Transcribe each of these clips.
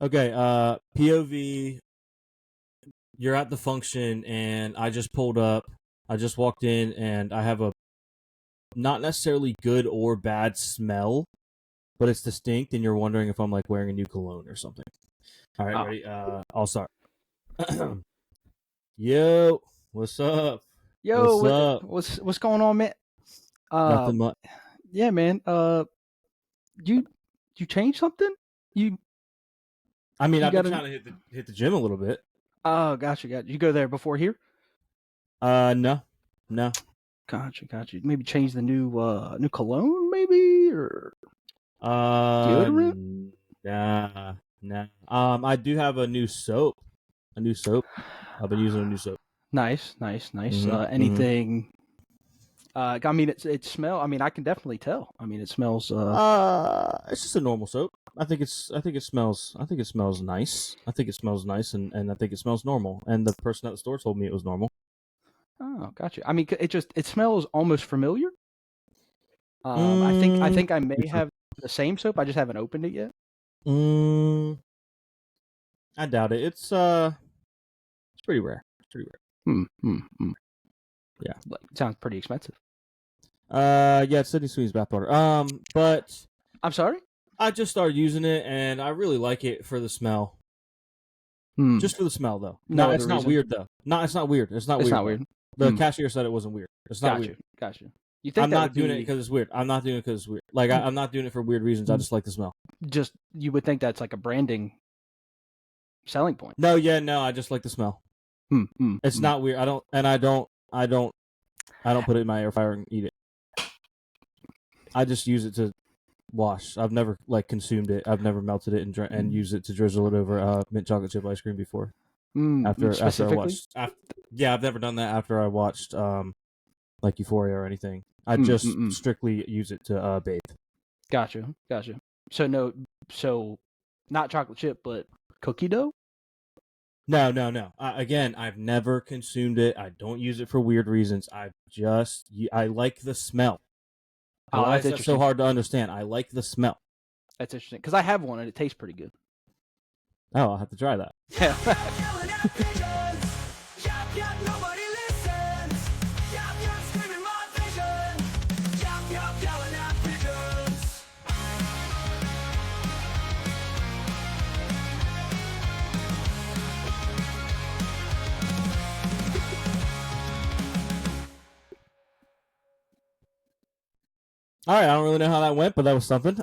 Okay, POV, you're at the function, and I just pulled up. I just walked in, and I have a not necessarily good or bad smell, but it's distinct, and you're wondering if I'm like wearing a new cologne or something. All right, ready? I'll start. Yo, what's up? Yo, what's going on, man? Nothing much. Yeah, man. You changed something? I mean, you I've been gotta- trying to hit the gym a little bit. Oh, gotcha. You go there before here? No. Gotcha. Maybe change the new cologne, maybe, or deodorant? Nah. I do have a new soap. I've been using a new soap. Nice. Mhm, Anything? I mean, it smell. I mean, I can definitely tell. I mean, it smells. It's just a normal soap. I think it smells nice. I think it smells nice, and I think it smells normal. And the person at the store told me it was normal. Oh, gotcha. I mean, it smells almost familiar. I think I may have the same soap. I just haven't opened it yet. I doubt it. It's pretty rare. Yeah. Sounds pretty expensive. Yeah, it's Sydney Sweeney's bathwater. But I'm sorry? I just started using it, and I really like it for the smell. Just for the smell, though. No, it's not weird, though. No, it's not weird. It's not weird. The cashier said it wasn't weird. It's not weird. Gotcha. You think I'm not doing it because it's weird. I'm not doing it because it's weird. Like, I'm not doing it for weird reasons. I just like the smell. Just, you would think that's like a branding selling point. No, I just like the smell. It's not weird. I don't put it in my air fryer and eat it. I just use it to wash. I've never consumed it. I've never melted it and used it to drizzle it over mint chocolate chip ice cream before. After I watched. I've never done that after I watched like Euphoria or anything. I just strictly use it to bathe. Gotcha. So not chocolate chip, but cookie dough? No. Again, I've never consumed it. I don't use it for weird reasons. I like the smell. Why is that so hard to understand? I like the smell. That's interesting because I have one and it tastes pretty good. Oh, I'll have to try that. All right, I don't really know how that went, but that was something.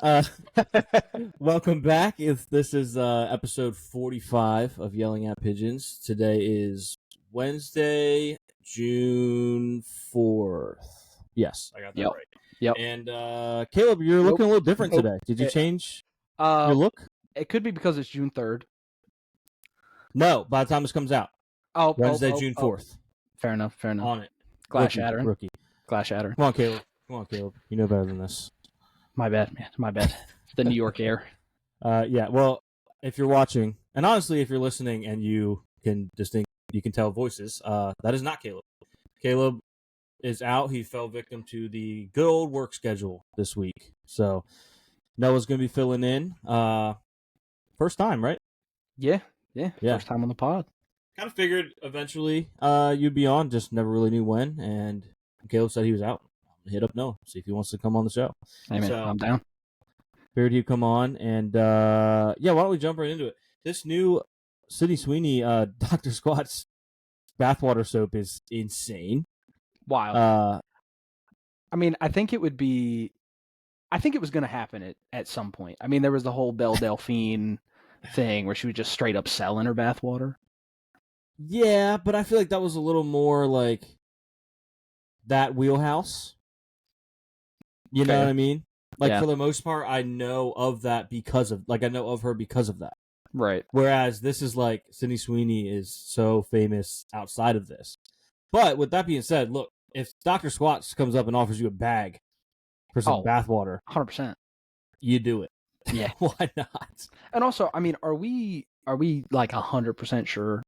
Welcome back. This is episode 45 of Yelling at Pigeons. Today is Wednesday, June 4th. Yes, I got that right. Yep. And Caleb, you're looking a little different today. Did you change your look? It could be because it's June 3rd. No, by the time this comes out. Wednesday, June 4th. Fair enough. On it. Glass shattering. Rookie. Glass shattering. Come on, Caleb. You know better than this. My bad, man. My bad. The New York air. Yeah. Well, if you're watching, and honestly, if you're listening and you can tell voices, that is not Caleb. Caleb is out. He fell victim to the good old work schedule this week. So Noah's going to be filling in. First time, right? Yeah. First time on the pod. Kind of figured eventually you'd be on, just never really knew when. And Caleb said he was out. Hit up Noah, see if he wants to come on the show. Hey, man, I'm down. Figured he'd come on, and why don't we jump right into it? This new Sydney Sweeney Dr. Squat's bathwater soap is insane. Wild. I mean, I think it was going to happen at some point. I mean, there was the whole Belle Delphine thing where she was just straight up selling her bathwater. Yeah, but I feel like that was a little more like that wheelhouse. You know what I mean? Like, for the most part, I know of that I know of her because of that. Right. Whereas this is like, Sydney Sweeney is so famous outside of this. But with that being said, look, if Dr. Squat's comes up and offers you a bag for some bathwater, 100%, you do it. Yeah. Why not? And also, I mean, are we like 100% sure?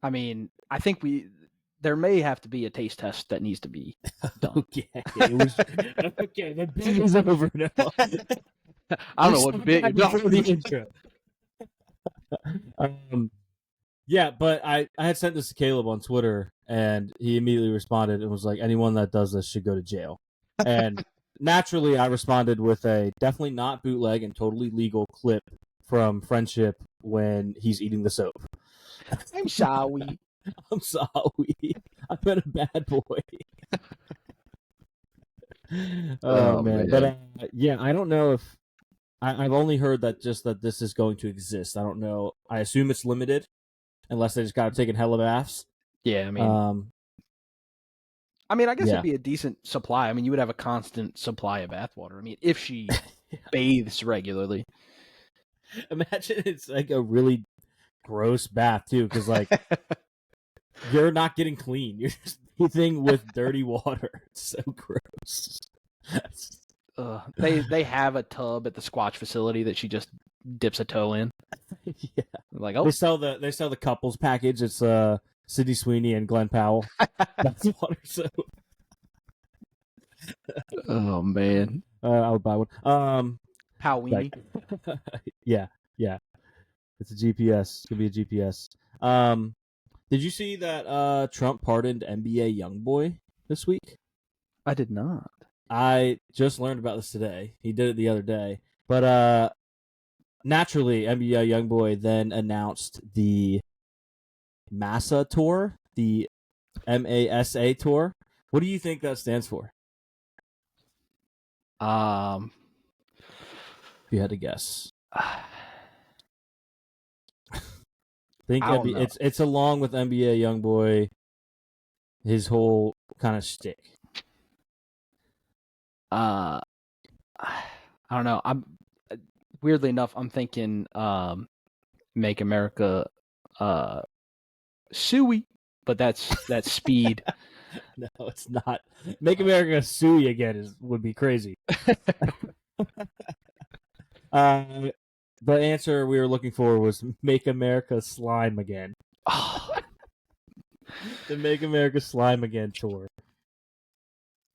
I mean, I think there may have to be a taste test that needs to be done. Okay, the bit is over now. I don't know what bit you're for the intro. Yeah, but I had sent this to Caleb on Twitter, and he immediately responded and was like, anyone that does this should go to jail. And naturally, I responded with a definitely not bootleg and totally legal clip from Friendship when he's eating the soap. I'm sorry. I'm sorry. I've been a bad boy. Oh man. But yeah, I don't know if I've only heard that this is going to exist. I don't know. I assume it's limited, unless they just got taken hella baths. Yeah, I mean, I guess it'd be a decent supply. I mean, you would have a constant supply of bathwater. I mean, if she bathes regularly. Imagine it's like a really gross bath too, because like you're not getting clean. You're just bathing with dirty water. It's so gross. They have a tub at the Squatch facility that she just dips a toe in. Yeah, like they sell the couples package. It's Sydney Sweeney and Glenn Powell. That's water soap. Oh man, I would buy one. Powweenie. Yeah. It's a GPS. It's gonna be a GPS. Did you see that Trump pardoned NBA Youngboy this week? I did not. I just learned about this today. He did it the other day. But naturally, NBA Youngboy then announced the MASA tour, the MASA tour. What do you think that stands for? If you had to guess. It's along with NBA Youngboy, his whole kind of shtick. I don't know. I'm weirdly enough, I'm thinking Make America Suey, but that's speed. No, it's not. Make America Suey again would be crazy. The answer we were looking for was Make America Slime Again. The Make America Slime Again tour.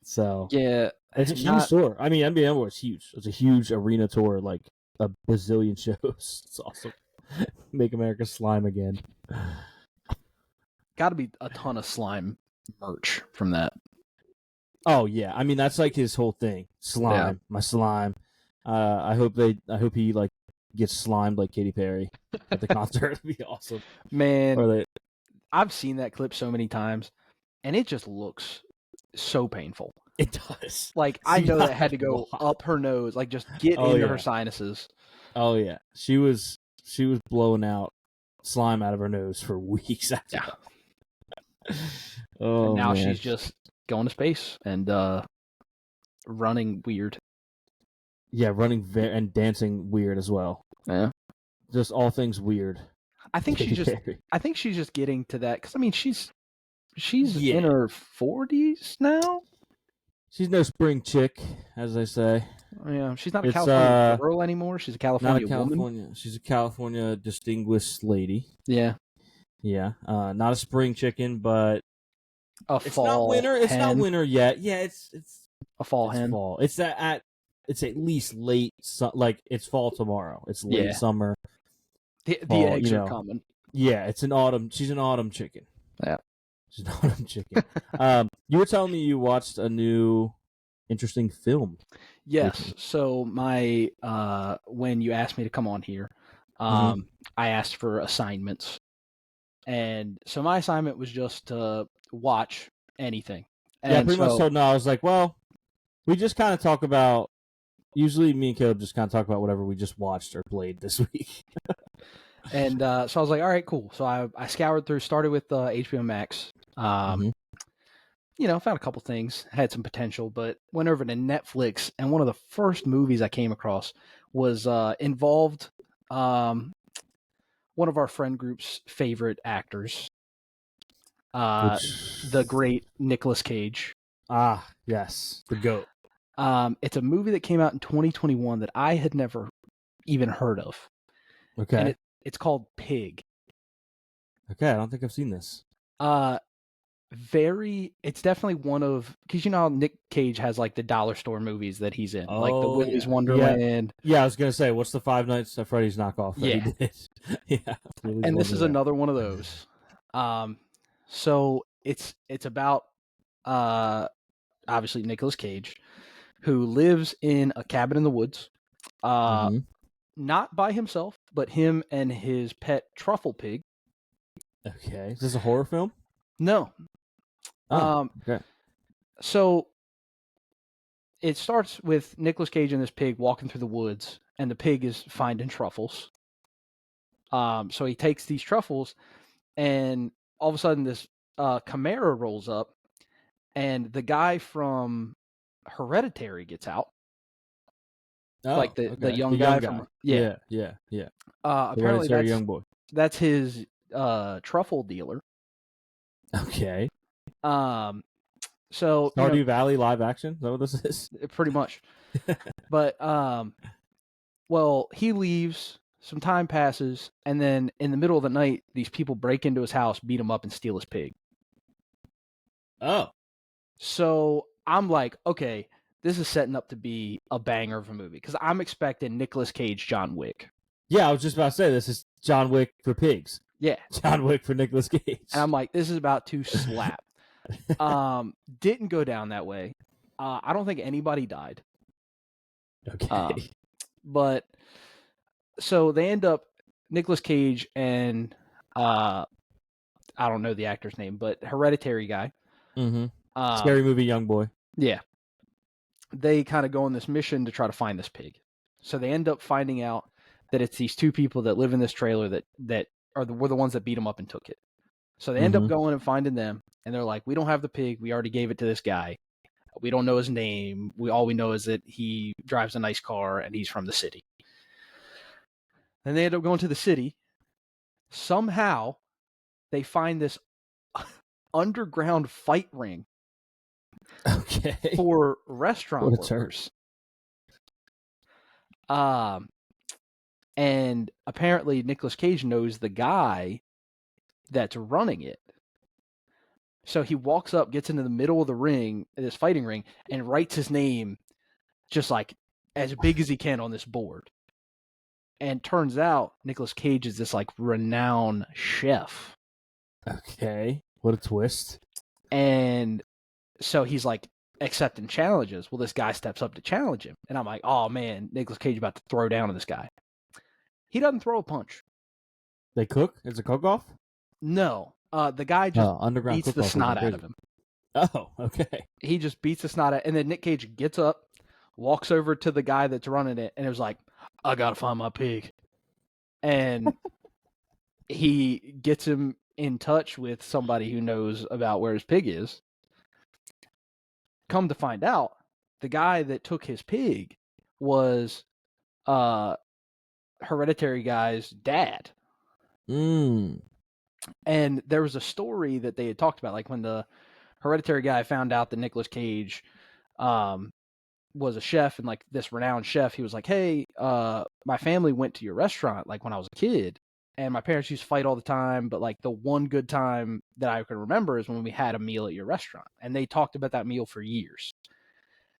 So yeah, it's a huge tour. I mean, NBA was huge. It's a huge arena tour, like a bazillion shows. It's awesome. Make America Slime Again. Got to be a ton of slime merch from that. Oh yeah, I mean that's like his whole thing. Slime, my slime. I hope he like gets slimed like Katy Perry at the concert. It'd be awesome, man. I've seen that clip so many times, and it just looks so painful. It does. Like I know that had to go up her nose, like just get into her sinuses. Oh yeah, she was blowing out slime out of her nose for weeks after. Yeah. Oh, and now man. She's just going to space and running weird. Yeah, running and dancing weird as well. Yeah, just all things weird. I think she's just getting to that because I mean she's in her 40s now. She's no spring chick, as they say. Yeah, she's not a California girl anymore. She's a California woman. She's a California distinguished lady. Yeah. Yeah. Not a spring chicken, but it's not winter. Hen. It's not winter yet. Yeah, it's a fall hen. Fall. It's at least late. It's fall tomorrow. It's late summer. The eggs are coming. Yeah, it's an autumn. She's an autumn chicken. Yeah. She's an autumn chicken. You were telling me you watched a new interesting film. Yes. So my when you asked me to come on here, I asked for assignments. And so my assignment was just to watch anything. And pretty much. So no, I was like, well, we just kind of talk about. Usually, me and Caleb just kind of talk about whatever we just watched or played this week. And so I was like, all right, cool. So I scoured through, started with HBO Max. Found a couple things, had some potential, but went over to Netflix. And one of the first movies I came across was involved one of our friend group's favorite actors, the great Nicolas Cage. Ah, yes, the GOAT. It's a movie that came out in 2021 that I had never even heard of. Okay. And it's called Pig. Okay, I don't think I've seen this. It's definitely one of, because you know how Nick Cage has like the dollar store movies that he's in, like the Willy's Wonderland. Yeah, I was gonna say, what's the Five Nights at Freddy's knockoff that he did? Yeah. Really And love this is that. another one of those. So it's about obviously Nicolas Cage, who lives in a cabin in the woods, not by himself, but him and his pet truffle pig. Okay. Is this a horror film? No. Oh, okay. So it starts with Nicolas Cage and this pig walking through the woods, and the pig is finding truffles. So he takes these truffles, and all of a sudden this Chimera rolls up, and the guy from Hereditary gets out. Oh, Like the okay. young The guy young from guy. yeah. Yeah. Apparently Hereditary young boy. that's his truffle dealer. Okay. So Stardew Valley live action. Is that what this is? pretty much. But well, he leaves. Some time passes, and then in the middle of the night, these people break into his house, beat him up, and steal his pig. Oh. So I'm like, okay, this is setting up to be a banger of a movie because I'm expecting Nicolas Cage, John Wick. Yeah, I was just about to say this is John Wick for pigs. Yeah, John Wick for Nicolas Cage. and I'm like, this is about to slap. Didn't go down that way. I don't think anybody died. Okay. But so they end up Nicolas Cage and I don't know the actor's name, but Hereditary guy. Scary movie, young boy. Yeah. They kind of go on this mission to try to find this pig. So they end up finding out that it's these two people that live in this trailer that were the ones that beat him up and took it. So they end up going and finding them, and they're like, we don't have the pig. We already gave it to this guy. We don't know his name. All we know is that he drives a nice car and he's from the city. And they end up going to the city. Somehow, they find this underground fight ring. Okay. For restaurant workers. And apparently Nicolas Cage knows the guy that's running it. So he walks up, gets into the middle of the ring, this fighting ring, and writes his name just like as big as he can on this board. And turns out Nicolas Cage is this like renowned chef. Okay. What a twist. And so he's like accepting challenges. Well, this guy steps up to challenge him. And I'm like, oh man, Nicolas Cage about to throw down on this guy. He doesn't throw a punch. They cook? It's a cook-off? No. The guy just beats the snot out of him. Oh, okay. He just beats the snot out. And then Nick Cage gets up, walks over to the guy that's running it, and it was like, I gotta find my pig. And he gets him in touch with somebody who knows about where his pig is. Come to find out, the guy that took his pig was Hereditary guy's dad. And there was a story that they had talked about, like when the Hereditary guy found out that Nicolas Cage was a chef and like this renowned chef, he was like, hey, my family went to your restaurant like when I was a kid, and my parents used to fight all the time, but like the one good time that I can remember is when we had a meal at your restaurant. And they talked about that meal for years.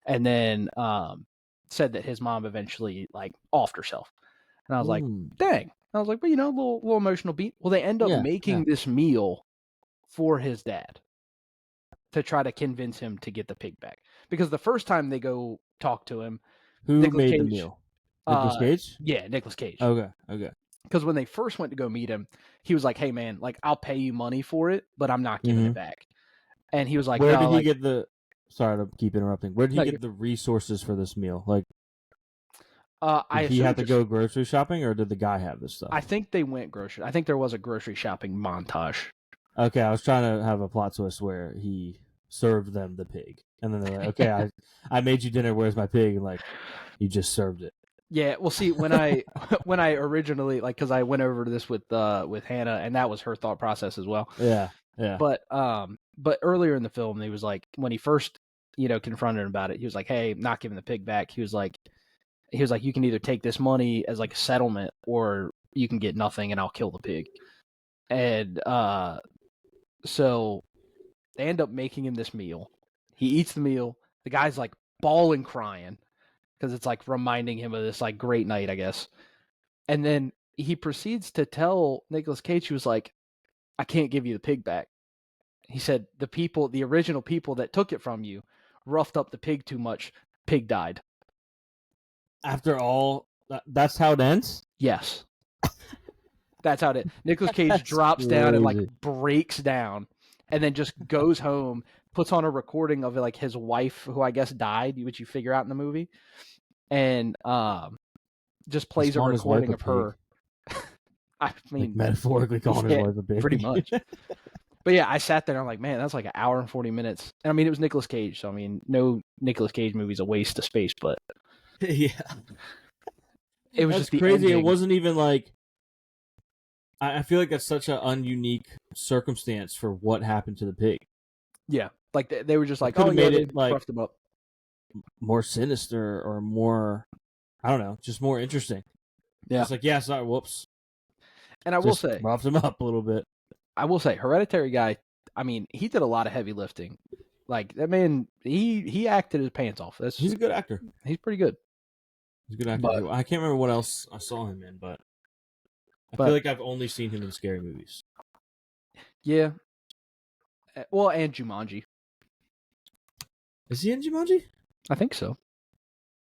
And then said that his mom eventually like offed herself. And I was like, dang. I was like, but you know, a little emotional beat. Well, they end up making this meal for his dad to try to convince him to get the pig back. Because the first time they go talk to him, who made the meal? Nicolas Cage? Yeah, Nicolas Cage. Okay. Because when they first went to go meet him, he was like, hey man, like I'll pay you money for it, but I'm not giving it back. And he was like, where did he get the? Sorry to keep interrupting. Where did he get the resources for this meal? Like, did he have to go grocery shopping, or did the guy have this stuff? I think they went grocery. I think there was a grocery shopping montage. Okay, I was trying to have a plot twist where he served them the pig, and then they're like, "Okay, I made you dinner. Where's my pig?" And like, you just served it. Yeah, well, see, when I originally because I went over to this with Hannah, and that was her thought process as well. Yeah. But earlier in the film, he was like, when he first confronted him about it, he was like, "Hey, not giving the pig back." He was like, "You can either take this money as like a settlement, or you can get nothing, and I'll kill the pig." And so they end up making him this meal. He eats the meal. The guy's like bawling, crying, because it's like reminding him of this like great night, I guess. And then he proceeds to tell Nicolas Cage, he was like, I can't give you the pig back. He said, the original people that took it from you roughed up the pig too much. Pig died. After all, that's how it ends? Yes. That's how it is. Nicolas Cage drops down and like breaks down and then just goes home, puts on a recording of like his wife, who I guess died, which you figure out in the movie, and just plays a recording of her. I mean, like metaphorically calling his wife a pig. Pretty much. But yeah, I sat there and I'm like, man, that's like an hour and 40 minutes. And I mean, it was Nicolas Cage, so I mean, no Nicolas Cage movie's a waste of space, but yeah, it was just crazy. Ending. It wasn't even like. I feel like that's such an ununique circumstance for what happened to the pig. Yeah, like they were just like, oh, made it like roughed him up. More sinister or more, I don't know, just more interesting. Yeah, it's like, yeah, sorry, whoops. And I will say, roughed him up a little bit. I will say, Hereditary guy. I mean, he did a lot of heavy lifting. Like that man, he acted his pants off. He's a good actor. He's pretty good. He's a good actor. But I can't remember what else I saw him in, but I feel like I've only seen him in scary movies. Yeah. Well, and Jumanji. Is he in Jumanji? I think so.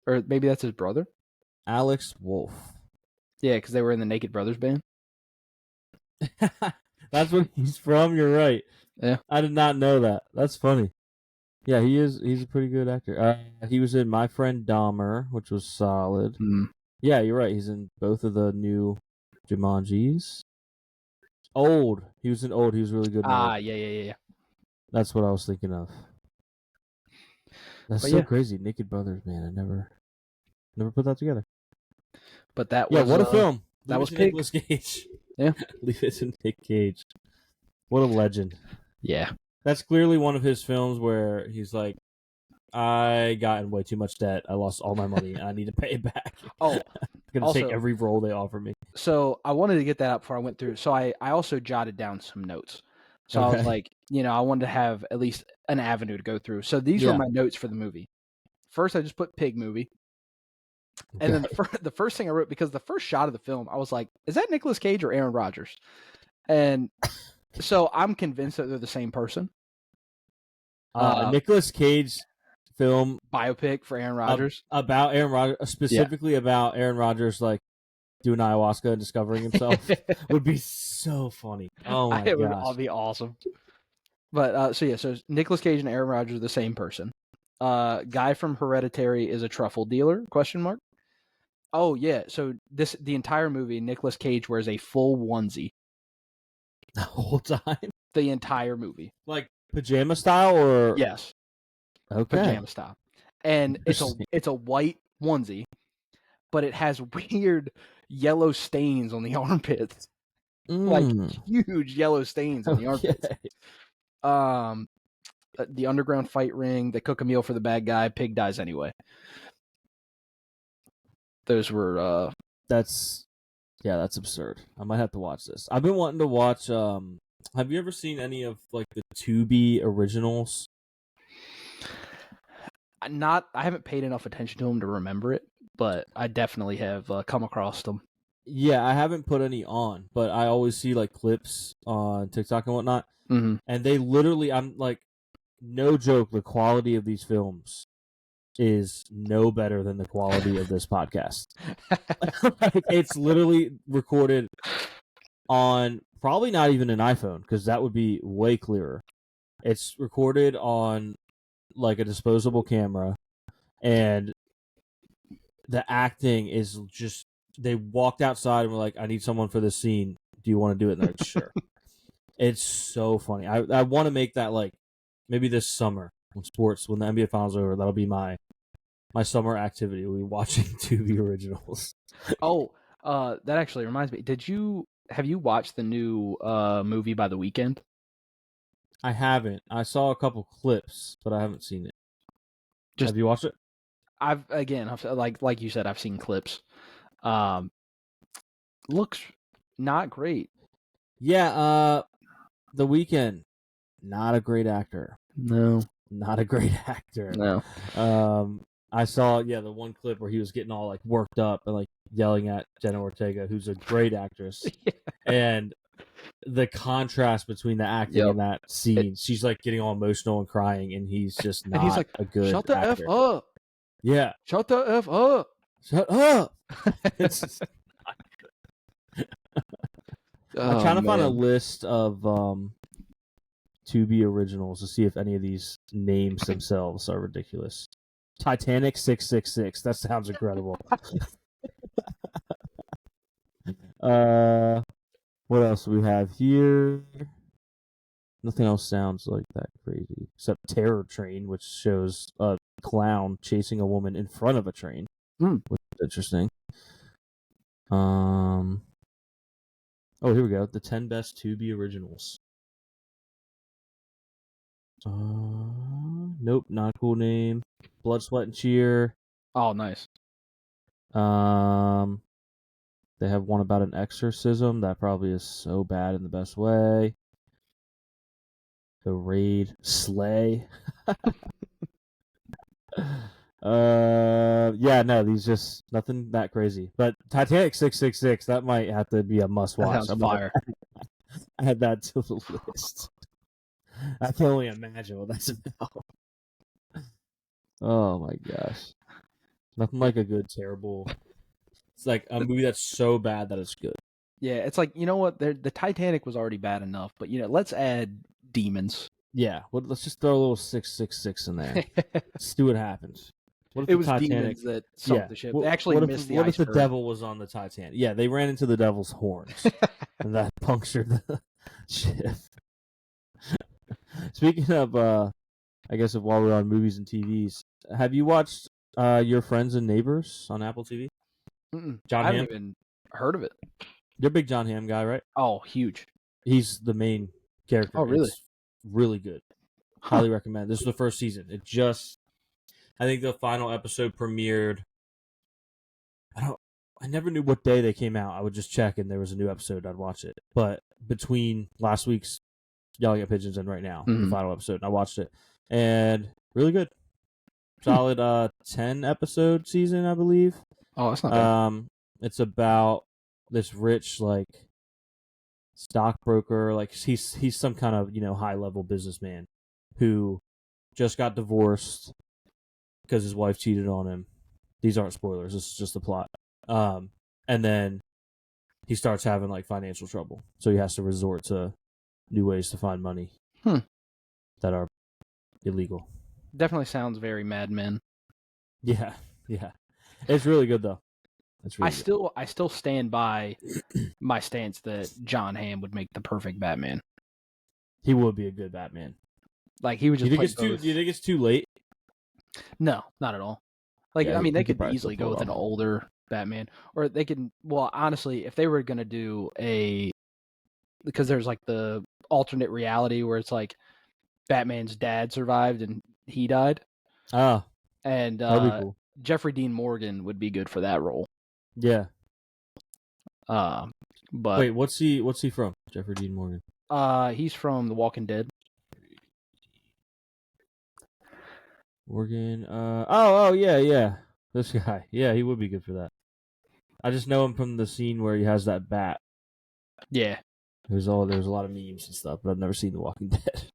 Or maybe that's his brother. Alex Wolff. Yeah, because they were in the Naked Brothers band. That's where he's from. You're right. Yeah. I did not know that. That's funny. Yeah, he is. He's a pretty good actor. He was in My Friend Dahmer, which was solid. Mm. Yeah, you're right. He's in both of the new Jumanjis. Old. He was in Old. He was really good in Old. Yeah. That's what I was thinking of. That's crazy. Naked Brothers, man. I never put that together. But that was what a film. That was Pig. Nicolas Cage. Yeah. Leave it to Nick Cage. What a legend. Yeah. That's clearly one of his films where he's like, I got in way too much debt. I lost all my money. I need to pay it back. Oh. I'm going to take every role they offer me. So I wanted to get that up before I went through. So I also jotted down some notes. So I was like, I wanted to have at least an avenue to go through. So these were my notes for the movie. First, I just put pig movie. And then the first thing I wrote, because the first shot of the film, I was like, is that Nicolas Cage or Aaron Rodgers? And so I'm convinced that they're the same person. Nicolas Cage film. Biopic for Aaron Rodgers. About Aaron Rodgers, specifically about Aaron Rodgers, like, doing ayahuasca and discovering himself would be so funny. Oh my gosh. It would all be awesome. But so Nicolas Cage and Aaron Rodgers are the same person. Guy from Hereditary is a truffle dealer? ? Oh yeah, so the entire movie, Nicolas Cage wears a full onesie the whole time. The entire movie, like pajama style, or yes, okay, pajama style, and it's a white onesie, but it has weird yellow stains on the armpits, like huge yellow stains on the armpits. The underground fight ring. They cook a meal for the bad guy. Pig dies anyway. Those were that's absurd. I might have to watch this. I've been wanting to watch have you ever seen any of like the Tubi originals? I haven't paid enough attention to them to remember it, but I definitely have come across them. Yeah, I haven't put any on, but I always see like clips on TikTok and whatnot. Mm-hmm. And they literally, I'm like, no joke, the quality of these films is no better than the quality of this podcast. Like, it's literally recorded on probably not even an iPhone, because that would be way clearer. It's recorded on like a disposable camera, and the acting is just, they walked outside and were like, I need someone for this scene. Do you want to do it? And they're like, sure. It's so funny. I want to make that like maybe this summer when the NBA Finals are over. That'll be my summer activity. We'll be watching Tubi originals. Oh, that actually reminds me. Have you watched the new movie by The Weeknd? I haven't. I saw a couple clips, but I haven't seen it. Have you watched it? I've like you said, I've seen clips. Looks not great. Yeah, The Weeknd, not a great actor. No. Not a great actor. No. I saw the one clip where he was getting all like worked up and like yelling at Jenna Ortega, who's a great actress, Yeah. and the contrast between the acting in that scene, she's like getting all emotional and crying, and he's just not and he's like, a good "Shut the actor. F up! Yeah, Shut the F up! Shut up!" It's just, I'm trying to find a list of Tubi originals to see if any of these names themselves are ridiculous. Titanic 666. That sounds incredible. What else do we have here? Nothing else sounds like that crazy except Terror Train, which shows a clown chasing a woman in front of a train, which is interesting. Oh, here we go. The 10 best Tubi originals. Nope, not a cool name. Blood, Sweat, and Cheer. Oh, nice. They have one about an exorcism. That probably is so bad in the best way. The Raid. Slay. Yeah, no, these just nothing that crazy. But Titanic 666, that might have to be a must watch. That sounds fire. Add that to the list. I can only imagine what that's about. Oh my gosh. Nothing like a good, terrible. It's like a movie that's so bad that it's good. Yeah, it's like, you know what? The Titanic was already bad enough, but let's add demons. Yeah, well, let's just throw a little 666 in there. Let's see what happens. What if it was demons that sunk the ship. They actually missed the iceberg. What if the devil was on the Titanic? Yeah, they ran into the devil's horns, and that punctured the ship. Speaking of, I guess while we're on movies and TVs, have you watched Your Friends and Neighbors on Apple TV? I haven't even heard of it. You're a big John Hamm guy, right? Oh, huge. He's the main character. Oh, really? It's really good. Highly recommend. This is the first season. I think the final episode premiered. I never knew what day they came out. I would just check, and there was a new episode. I'd watch it. But between last week's Yelling at Pigeons and right now, the final episode, I watched it, and really good. Solid 10-episode season, I believe. Oh, that's not bad. It's about this rich stockbroker, he's some kind of high level businessman who just got divorced because his wife cheated on him. These aren't spoilers. This is just the plot. And then he starts having financial trouble, so he has to resort to new ways to find money that are illegal. Definitely sounds very Mad Men. Yeah. It's really good though. I still stand by my stance that John Hamm would make the perfect Batman. He would be a good Batman. He would just. Do you think it's too late? No, not at all. They could easily go with an older Batman, or they could. Well, honestly, if they were gonna do because there's the alternate reality where it's Batman's dad survived and he died. Ah, and that'd be cool. Jeffrey Dean Morgan would be good for that role. Yeah. But wait, what's he from? Jeffrey Dean Morgan. He's from The Walking Dead. Morgan. Oh yeah. This guy. Yeah, he would be good for that. I just know him from the scene where he has that bat. Yeah. There's a lot of memes and stuff, but I've never seen The Walking Dead.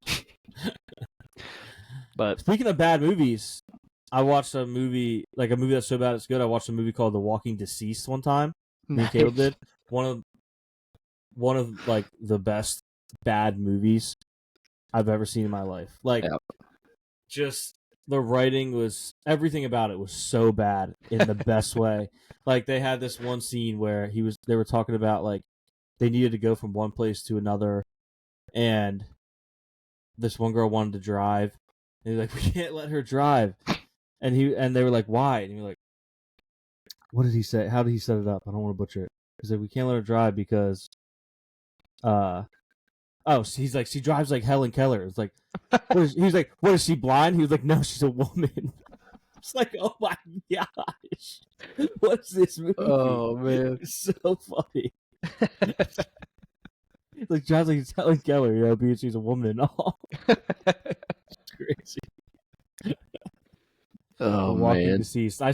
But speaking of bad movies, I watched a movie that's so bad it's good. I watched a movie called The Walking Deceased one time. Me and Caleb did. One of the best bad movies I've ever seen in my life. Just the writing was, everything about it was so bad in the best way. They had this one scene where they were talking about they needed to go from one place to another, and this one girl wanted to drive, and he's like, "We can't let her drive," and they were like, "Why?" And you're like, "What did he say? How did he set it up? I don't want to butcher it." He's like, "We can't let her drive because, he's like, she drives like Helen Keller." It's like, he's like, "What is she blind?" He was like, "No, she's a woman." It's like, oh my gosh, what's this movie? Oh man, it's so funny. Drives like Helen Keller, because she's a woman and all. It's crazy. Oh Walking man, Deceased. I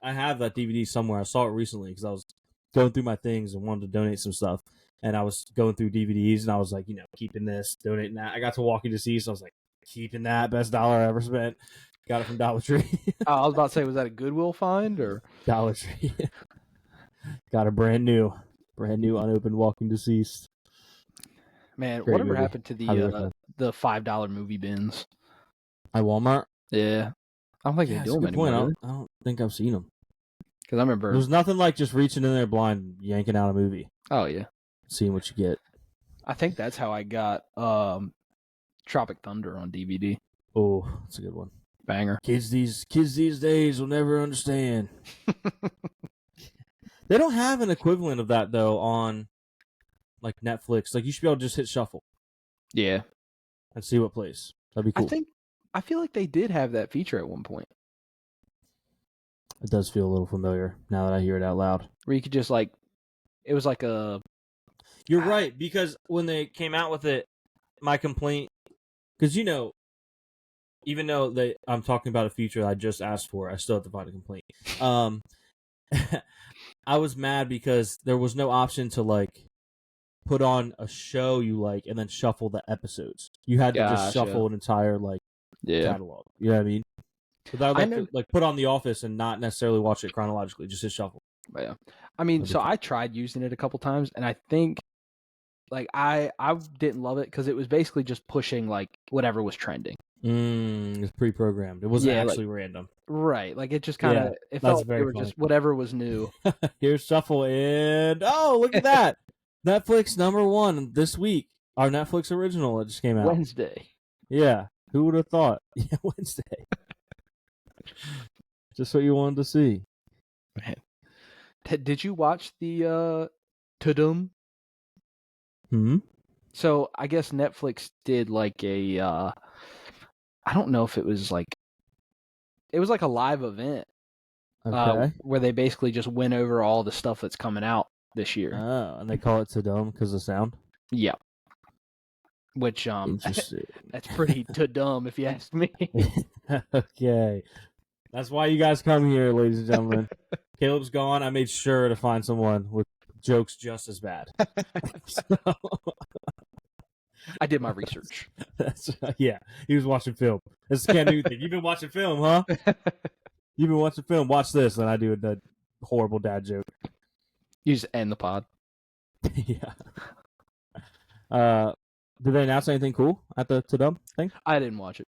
I have that DVD somewhere. I saw it recently because I was going through my things and wanted to donate some stuff. And I was going through DVDs and I was like, keeping this, donating that. I got to Walking Deceased. So I was like, keeping that, best dollar I ever spent. Got it from Dollar Tree. I was about to say, was that a Goodwill find or Dollar Tree? Got a brand new unopened Walking Deceased. Man, Great whatever movie. happened to the $5 movie bins? At Walmart? Yeah. I don't think they do them anymore. I don't think I've seen them. Because I remember... There's nothing like just reaching in there blind, yanking out a movie. Oh, yeah. Seeing what you get. I think that's how I got Tropic Thunder on DVD. Oh, that's a good one. Banger. Kids these days will never understand. They don't have an equivalent of that, though, on like Netflix. Like, you should be able to just hit shuffle. Yeah. And see what plays. That'd be cool. I feel like they did have that feature at one point. It does feel a little familiar now that I hear it out loud. Where you could just it was like a... You're right, because when they came out with it, my complaint, because even though I'm talking about a feature I just asked for, I still have to find a complaint. I was mad because there was no option to put on a show you like and then shuffle the episodes. You had to just shuffle an entire catalog. You know what I mean? But I would like to put on The Office and not necessarily watch it chronologically, just hit shuffle. Yeah. I mean, so I tried using it a couple times, and I think I didn't love it because it was basically just pushing whatever was trending. It's pre-programmed. It wasn't actually random. Right. It just kind of it felt like it were just whatever was new. Here's shuffle and look at that. Netflix #1 this week. Our Netflix original that just came out. Wednesday. Yeah. Who would have thought? Yeah, Wednesday. Just what you wanted to see. Man. Did you watch the Tudum? So I guess Netflix did I don't know if it was it was a live event. Okay. Where they basically just went over all the stuff that's coming out this year. Oh, and they call it Tudum because of sound? Yeah. Which that's pretty Tudum if you ask me. Okay. That's why you guys come here, ladies and gentlemen. Caleb's gone. I made sure to find someone with jokes just as bad. I did my research. Yeah, he was watching film. That's a new thing. You've been watching film, huh? You've been watching film. Watch this, and I do a horrible dad joke. You just end the pod. Yeah. Did they announce anything cool at the Tudum thing? I didn't watch it.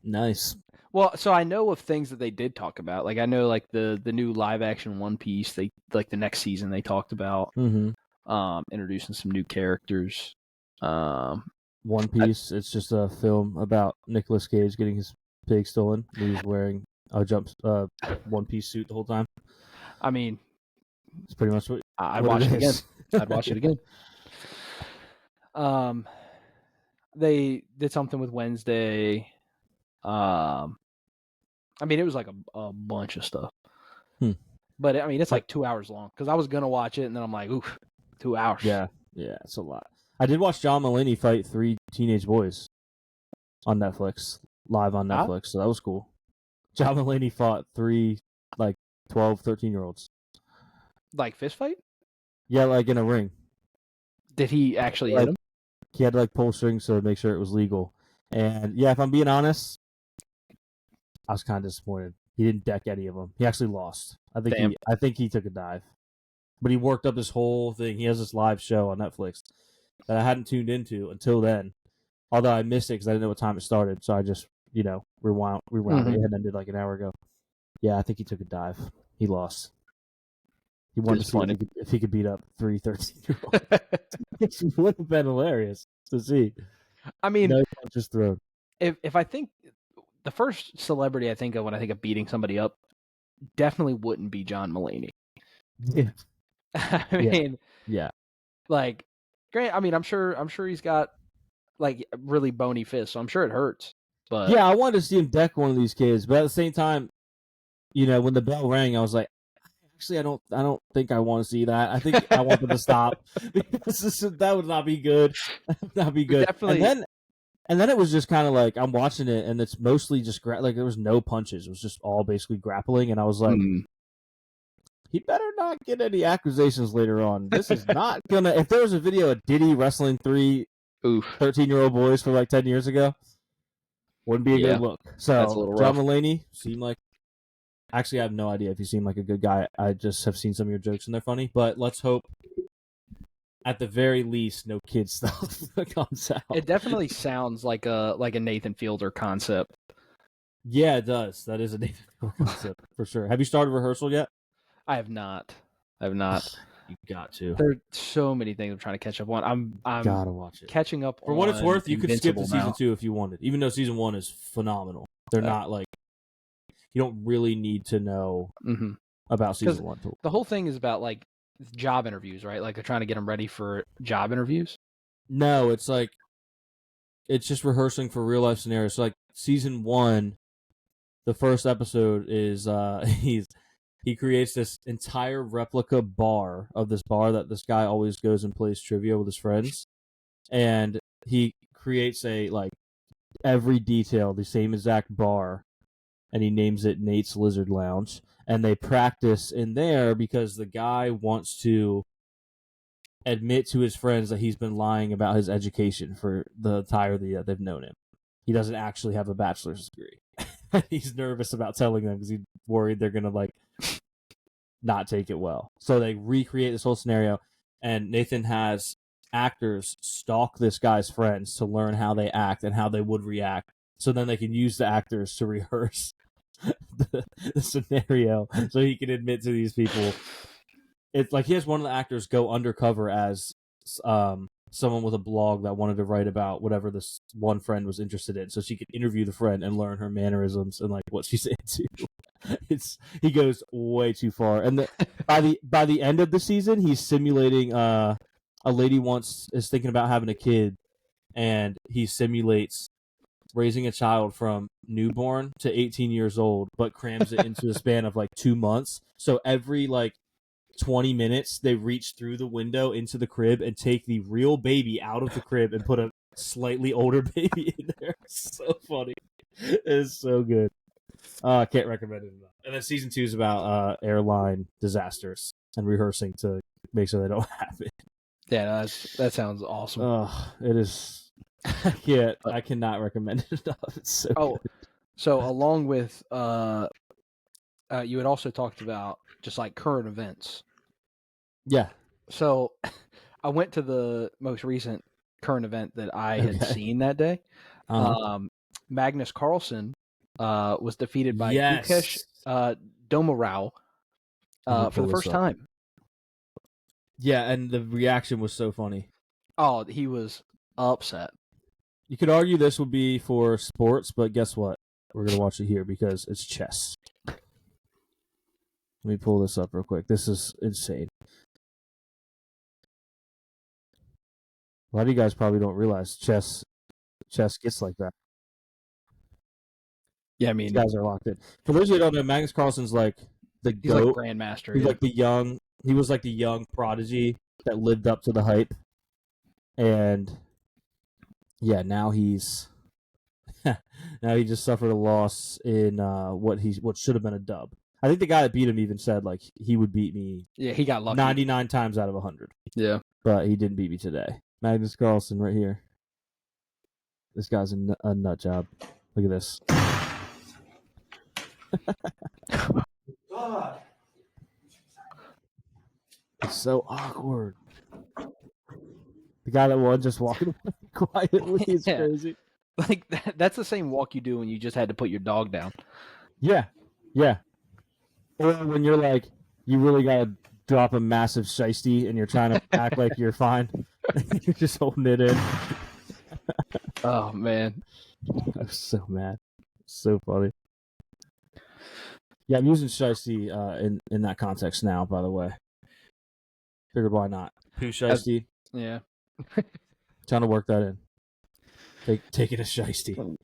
Nice. Well, so I know of things that they did talk about. I know the new live action One Piece. They the next season they talked about. Introducing some new characters. One Piece. It's just a film about Nicolas Cage getting his pig stolen. He's wearing a One Piece suit the whole time. I mean, it's pretty much what I'd watch it again. I'd watch it again. They did something with Wednesday. I mean, it was a bunch of stuff. But I mean, it's 2 hours long because I was gonna watch it and then I'm like, oof, 2 hours. Yeah, it's a lot. I did watch John Mulaney fight 3 teenage boys on Netflix, live on Netflix, so that was cool. John Mulaney fought 3 12, 13-year-olds. Fist fight? Yeah, in a ring. Did he actually hit him? He had to pull strings to make sure it was legal. And yeah, if I'm being honest, I was kind of disappointed. He didn't deck any of them. He actually lost. I think he took a dive. But he worked up this whole thing. He has this live show on Netflix that I hadn't tuned into until then. Although I missed it because I didn't know what time it started. So I just, rewound it and ended an hour ago. Yeah, I think he took a dive. He lost. He wanted to see if he could beat up 3 13-year-olds. It would have been hilarious to see. I mean, no punches thrown. If I think the first celebrity I think of when I think of beating somebody up definitely wouldn't be John Mulaney. Yeah. I mean, yeah. Grant. I mean, I'm sure he's got really bony fists, so I'm sure it hurts. But yeah, I wanted to see him deck one of these kids, but at the same time, when the bell rang, I was like, actually, I don't think I want to see that. I think I want them to stop because that would not be good. That would not be good. Definitely. And then it was just kind of I'm watching it, and it's mostly just there was no punches. It was just all basically grappling, and I was like, He better not get any accusations later on. This is not gonna. If there was a video of Diddy wrestling 13-year-old boys for like 10 years ago, wouldn't be a good look. So John Mulaney seemed like. Actually, I have no idea if you seem like a good guy. I just have seen some of your jokes and they're funny. But let's hope, at the very least, no kid stuff comes out. It definitely sounds like a Nathan Fielder concept. Yeah, it does. That is a Nathan Fielder concept for sure. Have you started rehearsal yet? I have not. You got to. There are so many things I'm trying to catch up on. I'm gotta watch it. Catching up. For what it's worth, you could skip to season 2 if you wanted, even though season 1 is phenomenal. They're not like. You don't really need to know about season 1. The whole thing is about like job interviews, right? Like they're trying to get them ready for job interviews. No, it's like it's just rehearsing for real life scenarios. So like season 1, the first episode is he creates this entire replica bar of this bar that this guy always goes and plays trivia with his friends, and he creates a like every detail the same exact bar. And he names it Nate's Lizard Lounge. And they practice in there because the guy wants to admit to his friends that he's been lying about his education for the entirety that they've known him. He doesn't actually have a bachelor's degree. He's nervous about telling them because he's worried they're going to like not take it well. So they recreate this whole scenario. And Nathan has actors stalk this guy's friends to learn how they act and how they would react. So then they can use the actors to rehearse the scenario so he can admit to these people. It's like he has one of the actors go undercover as someone with a blog that wanted to write about whatever this one friend was interested in, so she could interview the friend and learn her mannerisms and like what she's into. He goes way too far, and by the end of the season, he's simulating a lady is thinking about having a kid, and he simulates raising a child from newborn to 18 years old, but crams it into a span of like 2 months. So every like 20 minutes, they reach through the window into the crib and take the real baby out of the crib and put a slightly older baby in there. It's so funny. It's so good. I can't recommend it enough. And then season 2 is about airline disasters and rehearsing to make sure they don't happen. Yeah, that sounds awesome. It is. I cannot recommend it enough. It's so good. So along with you had also talked about just like current events. Yeah. So I went to the most recent current event that I had seen that day. Magnus Carlsen was defeated by Ukesh Domarao for the first time. Yeah, and the reaction was so funny. Oh, he was upset. You could argue this would be for sports, but guess what? We're going to watch it here because it's chess. Let me pull this up real quick. This is insane. A lot of you guys probably don't realize chess gets like that. Yeah, I mean, these guys are locked in. For those who don't know, Magnus Carlsen's like the he's GOAT. like grandmaster. He's like he was like the young prodigy that lived up to the hype. And yeah, now he just suffered a loss in what should have been a dub. I think the guy that beat him even said like he would beat me. Yeah, he got lucky 99 times out of 100. Yeah, but he didn't beat me today. Magnus Carlsen right here. This guy's a nut job. Look at this. God. It's so awkward. The guy that won just walking away quietly is crazy. Like that's the same walk you do when you just had to put your dog down. Yeah. Or when you're like, you really gotta drop a massive shiesty and you're trying to act like you're fine. You're just holding it in. Oh man, I'm so mad. So funny. Yeah, I'm using shiesty in that context now. By the way, figured why not? Poo shiesty. Yeah. Trying to work that in. Taking a shiesty.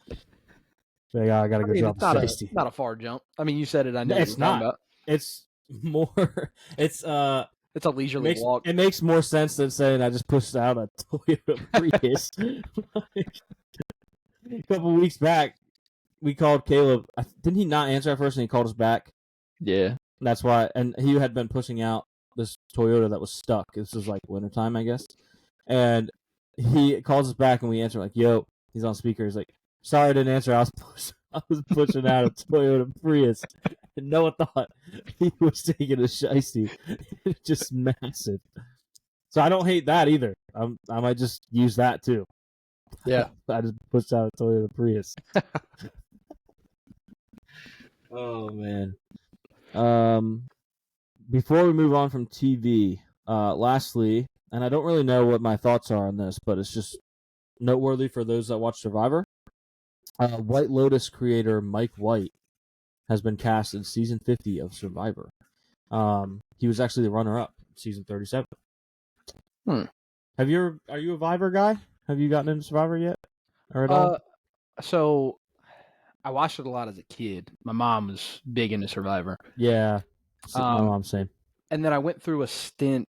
Like, I gotta go drop a shiesty. Not a far jump. I mean, you said it. I know it's not. About. It's more. It's a leisurely walk. It makes more sense than saying I just pushed out a Toyota Prius. A couple weeks back, we called Caleb. Didn't he not answer at first and he called us back? Yeah. That's why, and he had been pushing out this Toyota that was stuck. This was like wintertime, I guess. And he calls us back, and we answer like, "Yo," he's on speaker. He's like, "Sorry, I didn't answer. I was pushing out a Toyota Prius." And Noah thought he was taking a shiesty. It's just massive. So I don't hate that either. I might just use that too. Yeah. I just pushed out a Toyota Prius. Oh man. Before we move on from TV, lastly, and I don't really know what my thoughts are on this, but it's just noteworthy for those that watch Survivor. White Lotus creator Mike White has been cast in season 50 of Survivor. He was actually the runner-up in season 37. Are you a Survivor guy? Have you gotten into Survivor yet? Or at all? So I watched it a lot as a kid. My mom was big into Survivor. Yeah. My mom's same. And then I went through a stint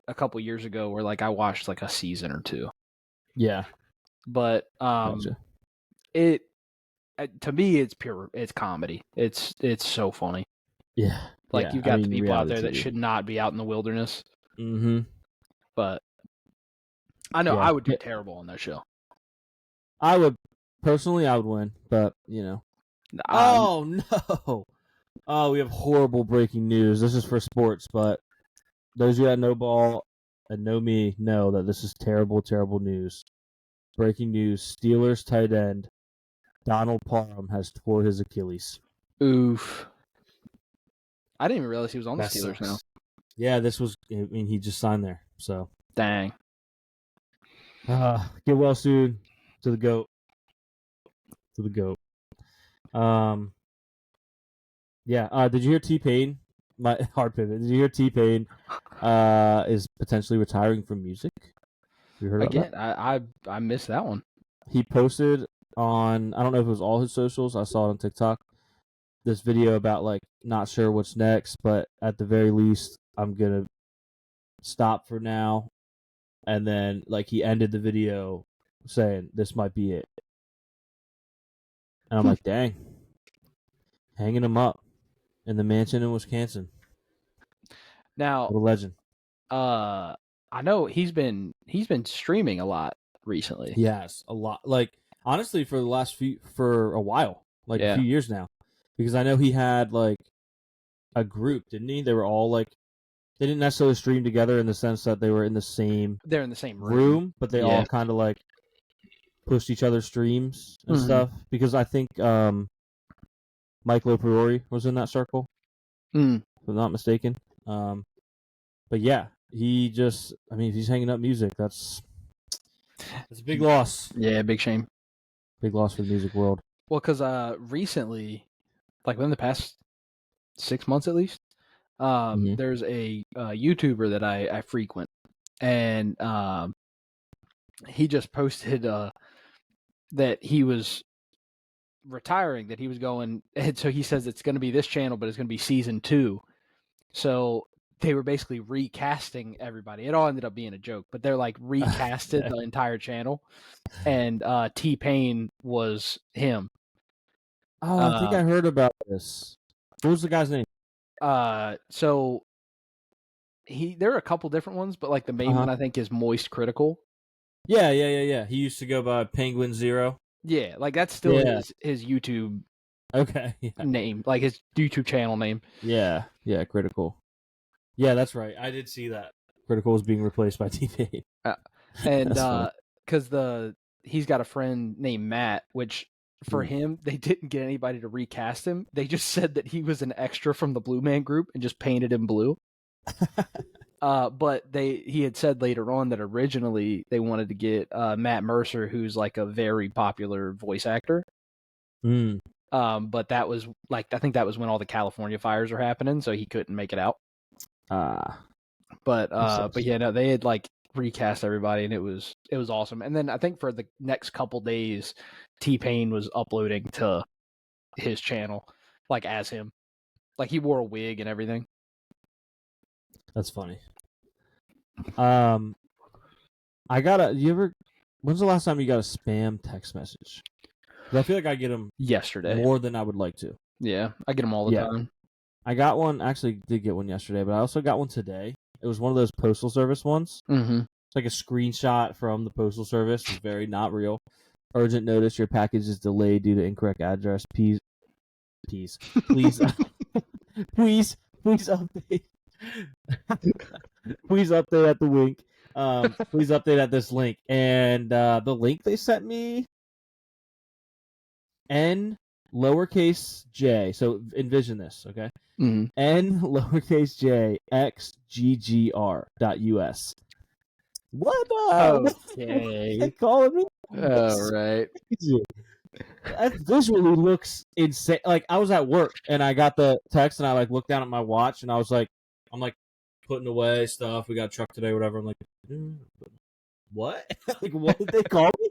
a couple years ago where like I watched like a season or two. Yeah. But Gotcha. it to me it's comedy. It's so funny. Yeah. Like you've got the people out there that should not be out in the wilderness. Mm-hmm. But I know I would do terrible on that show. I would win, but you know. Oh no! Oh, we have horrible breaking news. This is for sports, but those who had no ball and know me know that this is terrible, terrible news. Breaking news: Steelers tight end Donald Parham has tore his Achilles. Oof! I didn't even realize he was on the Steelers now. Yeah, this was. I mean, he just signed there, so dang. Get well soon to the GOAT. To the GOAT. Yeah. Did you hear T-Pain? My hard pivot. Did you hear T-Pain is potentially retiring from music? You heard about that? I missed that one. He posted on, I don't know if it was all his socials. I saw it on TikTok. This video about like not sure what's next, but at the very least, I'm gonna stop for now. And then like he ended the video saying this might be it. And I'm like, dang, hanging him up in the mansion in Wisconsin. Now, what a legend. I know he's been streaming a lot recently. Yes, a lot. Like honestly, for a while, like a few years now, because I know he had like a group, didn't he? They were all like, they didn't necessarily stream together in the sense that they were in the same. They're in the same room, but they all kind of like pushed each other's streams and stuff. Because I think Mike Lopriori was in that circle, if I'm not mistaken. But yeah, he just, I mean, if he's hanging up music, that's a big loss. Yeah, big shame. Big loss for the music world. Well, because recently, like within the past 6 months at least, there's a YouTuber that I frequent, and he just posted that he was retiring, that he was going, and so he says it's going to be this channel, but it's going to be season 2. So they were basically recasting everybody. It all ended up being a joke, but they're like recasted the entire channel, and T-Pain was him. Oh, I think I heard about this. What was the guy's name? So there are a couple different ones, but like the main one I think is Moist Critical. Yeah. He used to go by Penguin Zero. Yeah, like that's still his YouTube name, like his YouTube channel name. Yeah, Critical. Yeah, that's right. I did see that. Critical was being replaced by T-Pain. And because he's got a friend named Matt, which for him, they didn't get anybody to recast him. They just said that he was an extra from the Blue Man Group and just painted him blue. But he had said later on that originally they wanted to get Matt Mercer, who's like a very popular voice actor. But that was like, I think that was when all the California fires were happening, so he couldn't make it out. But yeah, no, they had like recast everybody, and it was awesome. And then I think for the next couple days, T-Pain was uploading to his channel like as him, like he wore a wig and everything. That's funny. When's the last time you got a spam text message? I feel like I get them yesterday more than I would like to. Yeah, I get them all the time. I got one. Actually, did get one yesterday, but I also got one today. It was one of those postal service ones. Mm-hmm. It's like a screenshot from the postal service. It's very not real. Urgent notice: your package is delayed due to incorrect address. Please, please update. Please update at the link. Please update at this link. And the link they sent me, N lowercase j. So envision this, okay? Mm-hmm. N lowercase j xggr.us. What? Okay. They calling me? All right. That visually looks insane. Like I was at work and I got the text and I like looked down at my watch and I was like, I'm like putting away stuff. We got a truck today, whatever. I'm like, what? Like what did they call me?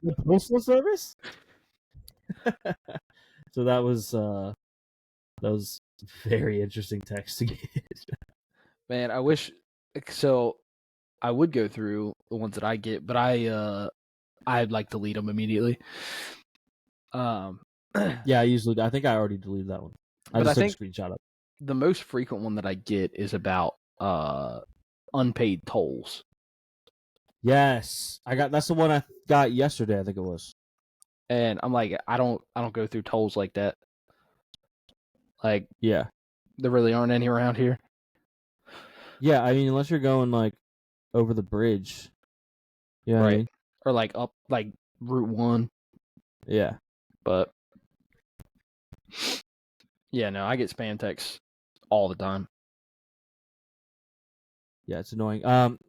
The postal service? So that was very interesting text to get. Man, I wish so. I would go through the ones that I get, but I'd like delete them immediately. Yeah, I think I already deleted that one. I just took a screenshot of it. The most frequent one that I get is about unpaid tolls. Yes, that's the one I got yesterday. I think it was. And I'm like, I don't go through tolls like that. Like, yeah, there really aren't any around here. Yeah, I mean, unless you're going like over the bridge, yeah, right, I mean? Or like up like Route 1. Yeah, but yeah, no, I get spam texts all the time. Yeah, it's annoying.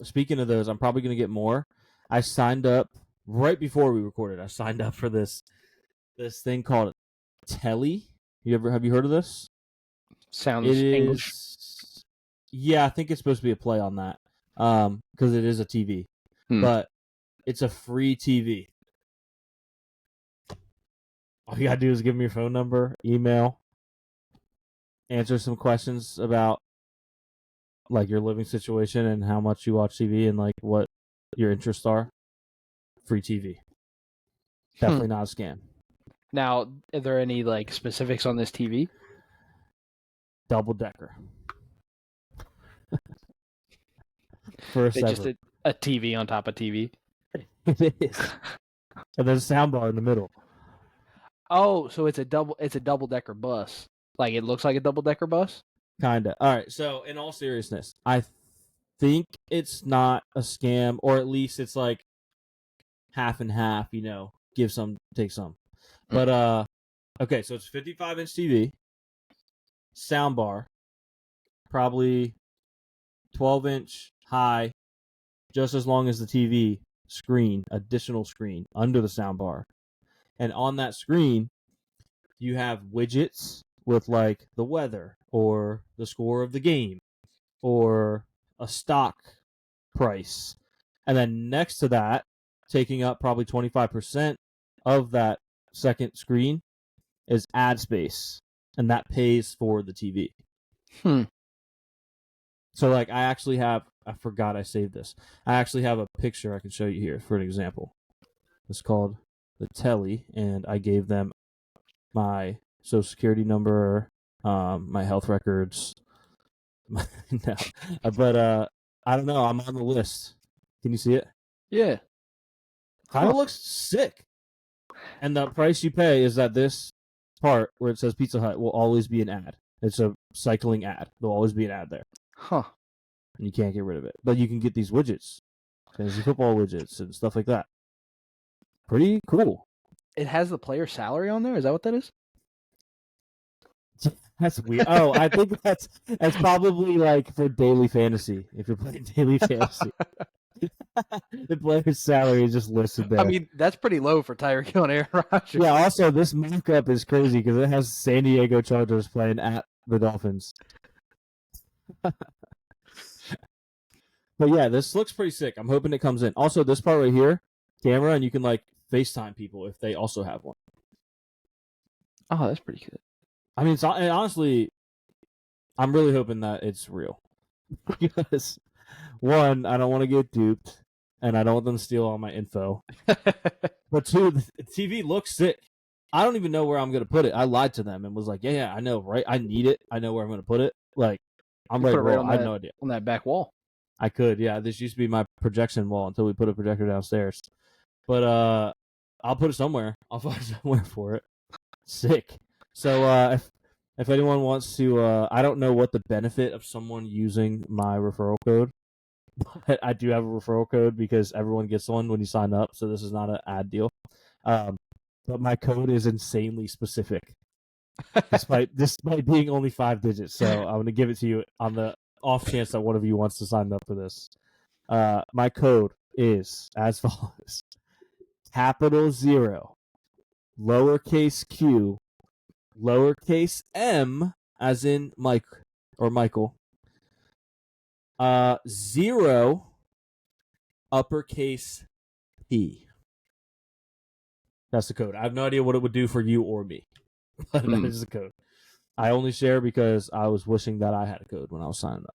Speaking of those, I'm probably gonna get more. I signed up right before we recorded. I signed up for this thing called Telly. Have you heard of this? Sounds English. Yeah, I think it's supposed to be a play on that. Because it is a TV, but it's a free TV. All you gotta do is give me your phone number, email, answer some questions about like your living situation and how much you watch TV and like what your interests are. Free TV. Definitely not a scam. Now, are there any like specifics on this TV? Double decker. First ever. Just a TV on top of TV. It is. And there's a soundbar in the middle. Oh, so it's a double decker bus. Like it looks like a double decker bus? Kinda. All right. So in all seriousness, I think it's not a scam, or at least it's like half and half, give some, take some. But okay, so it's 55-inch TV, soundbar, probably 12-inch high, just as long as the TV screen, additional screen under the soundbar. And on that screen, you have widgets with like the weather or the score of the game or a stock price. And then next to that, taking up probably 25% of that second screen is ad space. And that pays for the TV. So like I forgot I saved this. I actually have a picture I can show you here for an example. It's called the Telly, and I gave them my social security number, my health records. No. But I don't know. I'm on the list. Can you see it? Yeah. Kind of looks sick. And the price you pay is that this part where it says Pizza Hut will always be an ad. It's a cycling ad. There'll always be an ad there. Huh. And you can't get rid of it. But you can get these widgets. Fantasy football widgets and stuff like that. Pretty cool. It has the player salary on there? Is that what that is? That's weird. Oh, I think that's probably like for daily fantasy. If you're playing daily fantasy. The player's salary is just listed there. I mean, that's pretty low for Tyreek Hill and Aaron Rodgers. Yeah, also, this mock-up is crazy because it has San Diego Chargers playing at the Dolphins. But yeah, this looks pretty sick. I'm hoping it comes in. Also, this part right here, camera, and you can like FaceTime people if they also have one. Oh, that's pretty good. I mean, honestly, I'm really hoping that it's real. Because, one, I don't want to get duped, and I don't want them to steal all my info. But two, the TV looks sick. I don't even know where I'm going to put it. I lied to them and was like, yeah, I know, right? I need it. I know where I'm going to put it. Like, I'm ready to roll. I have no idea. On that back wall. I could, yeah. This used to be my projection wall until we put a projector downstairs. But I'll put it somewhere. I'll find somewhere for it. Sick. So if anyone wants to, I don't know what the benefit of someone using my referral code, but I do have a referral code because everyone gets one when you sign up. So this is not an ad deal. But my code is insanely specific, despite being only 5 digits. So I'm going to give it to you on the off chance that one of you wants to sign up for this. My code is as follows: capital 0, lowercase q, lowercase m, as in Mike or Michael, 0, uppercase P. That's the code. I have no idea what it would do for you or me, but that is the code. I only share because I was wishing that I had a code when I was signing up.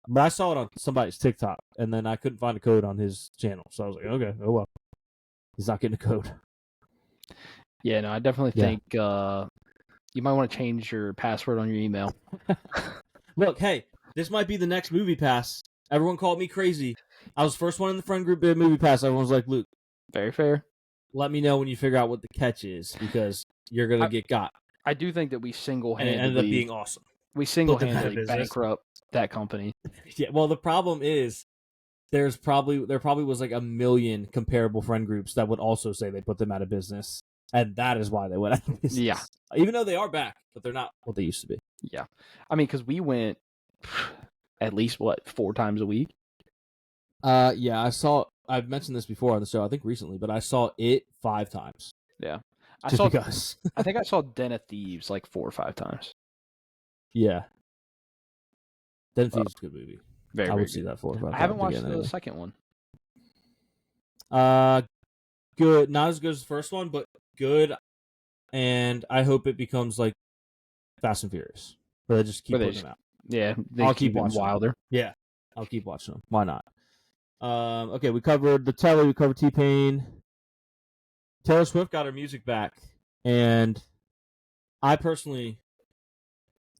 But I saw it on somebody's TikTok, and then I couldn't find a code on his channel. So I was like, okay, oh well. He's not getting a code. Yeah, no, I definitely think you might want to change your password on your email. Look, hey, this might be the next movie pass. Everyone called me crazy. I was the first one in the friend group at movie pass. Everyone was like, Luke. Very fair. Let me know when you figure out what the catch is, because you're going to get got. I do think that we single-handedly... And it ended up being awesome. We single-handedly bankrupt that company. Yeah, well, the problem is there probably was like a million comparable friend groups that would also say they put them out of business. And that is why they went out of business. Yeah. Even though they are back, but they're not what they used to be. Yeah. I mean, because we went at least, 4 times a week? Yeah, I've mentioned this before on the show, I think recently, but I saw it 5 times. Yeah. I think I saw Den of Thieves like 4 or 5 times. Yeah. Den of Thieves is a good movie. I would see that 4 or 5 times. I haven't watched the second one. Good. Not as good as the first one, but good. And I hope it becomes like Fast and Furious, where they just keep putting them out. Yeah, I'll keep watching wilder. Yeah, I'll keep watching them. Why not? Okay, we covered the Telly, we covered T-Pain. Taylor Swift got her music back, and I personally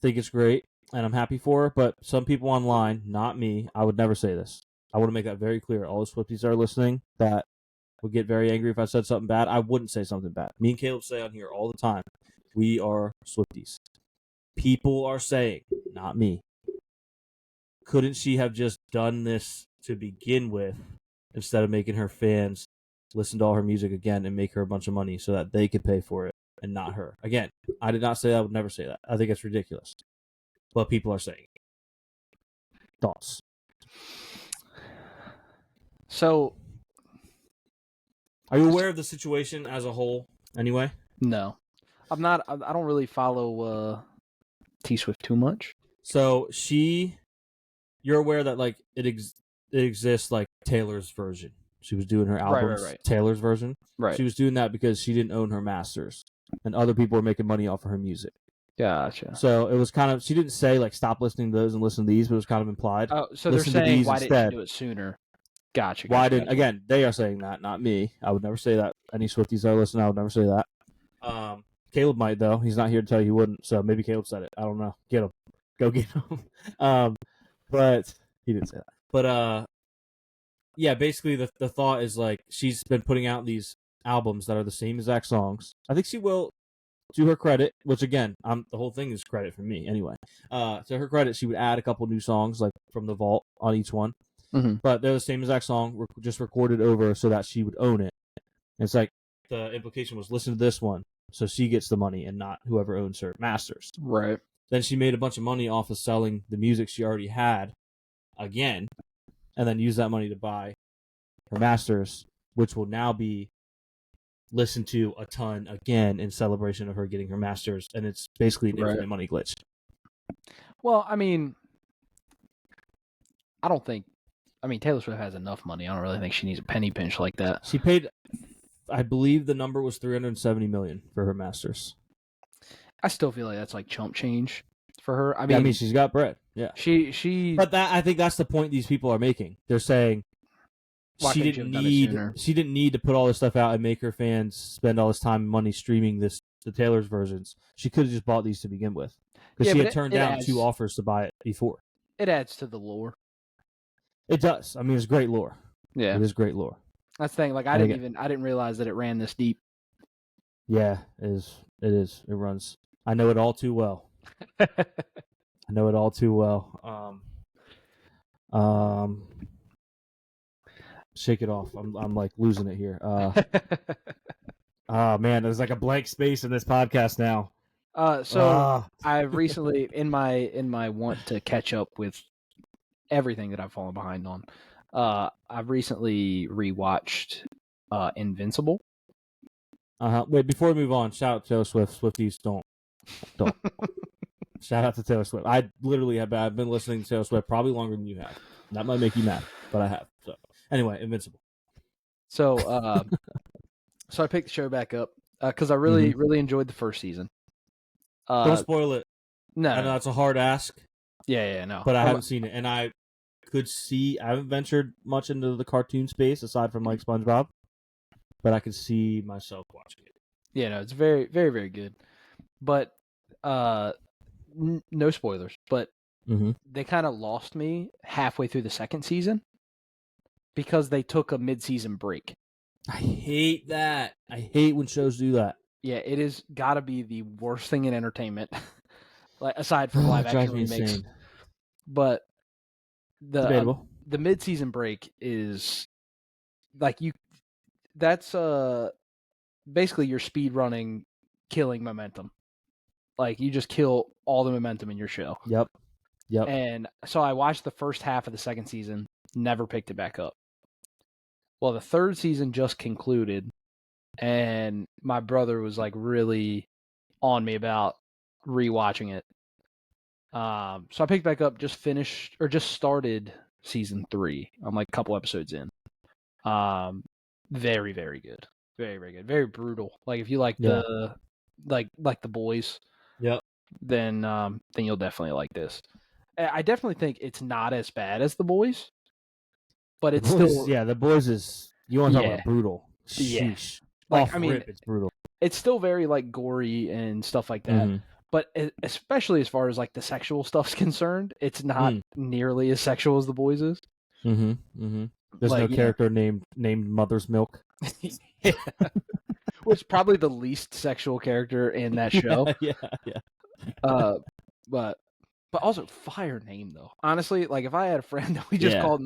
think it's great, and I'm happy for her, but some people online, not me, I would never say this. I want to make that very clear. All the Swifties that are listening that would get very angry if I said something bad. I wouldn't say something bad. Me and Caleb say on here all the time, we are Swifties. People are saying, not me, couldn't she have just done this to begin with instead of making her fans listen to all her music again and make her a bunch of money so that they could pay for it and not her? Again, I did not say that. I would never say that. I think it's ridiculous. But people are saying it. Thoughts? So, are you aware of the situation as a whole anyway? No. I'm not. I don't really follow T-Swift too much. So you're aware that like it exists like Taylor's version. She was doing her albums, right. Taylor's version. Right. She was doing that because she didn't own her masters, and other people were making money off of her music. Gotcha. So it was kind of, she didn't say like stop listening to those and listen to these, but it was kind of implied. Oh, so they're saying why didn't you do it sooner? Gotcha. Again, they are saying that, not me. I would never say that. Any Swifties that are listening, I would never say that. Caleb might though. He's not here to tell you he wouldn't, so maybe Caleb said it. I don't know. Get him. Go get him. But he didn't say that. But yeah, basically the thought is like she's been putting out these albums that are the same exact songs. I think she will, to her credit, which again, the whole thing is credit from me anyway. To her credit, she would add a couple new songs like from the vault on each one. Mm-hmm. But they're the same exact song, just recorded over so that she would own it. And it's like the implication was listen to this one, so she gets the money and not whoever owns her masters. Right. Then she made a bunch of money off of selling the music she already had again, and then use that money to buy her masters, which will now be listened to a ton again in celebration of her getting her masters, and it's basically an infinite money glitch. Well, I mean, Taylor Swift has enough money. I don't really think she needs a penny pinch like that. She paid, I believe the number was $370 million for her masters. I still feel like that's like chump change for her. I mean, she's got bread. Yeah. She. But I think that's the point these people are making. They're saying, Why she couldn't you didn't have done it need sooner? she didn't need to put all this stuff out and make her fans spend all this time and money streaming the Taylor's versions. She could have just bought these to begin with, because she had turned down 2 offers to buy it before. It adds to the lore. It does. I mean, it's great lore. Yeah, it is great lore. That's the thing. Like, I didn't realize that it ran this deep. Yeah, it is. It is. It runs. I know it all too well. I know it all too well. Shake it off. I'm like losing it here. Oh man, there's like a blank space in this podcast now. I've recently, in my want to catch up with everything that I've fallen behind on, I've recently rewatched Invincible. Wait, before we move on, shout out to Taylor Swift. Swifties, don't. Shout out to Taylor Swift. I've been listening to Taylor Swift probably longer than you have. That might make you mad, but I have. So anyway, Invincible. So so I picked the show back up because I really enjoyed the first season. Don't spoil it. No, I know it's a hard ask. Yeah, no. But I haven't seen it, and I haven't ventured much into the cartoon space aside from like SpongeBob, but I could see myself watching it. Yeah, no, it's very, very, very good. But no spoilers. But they kind of lost me halfway through the second season because they took a mid-season break. I hate that. I hate when shows do that. Yeah, it is got to be the worst thing in entertainment, like aside from live action remakes. Insane. But the mid-season break is like that's basically you're speed running, killing momentum. Like you just kill all the momentum in your show. Yep. And so I watched the first half of the second season, never picked it back up. Well, the third season just concluded, and my brother was like really on me about rewatching it. So I picked back up, just started season 3. I'm like a couple episodes in. Very, very good. Very, very good. Very brutal. Like if you like the like the boys, then you'll definitely like this. I definitely think it's not as bad as the boys, but it's still the boys is you want to talk about brutal. Sheesh. Like it's brutal. It's still very like gory and stuff like that. But especially as far as like the sexual stuff's concerned, it's not nearly as sexual as the boys is. There's no character named Mother's Milk. Which probably the least sexual character in that show. Yeah. But also fire name though. Honestly, like if I had a friend that we just called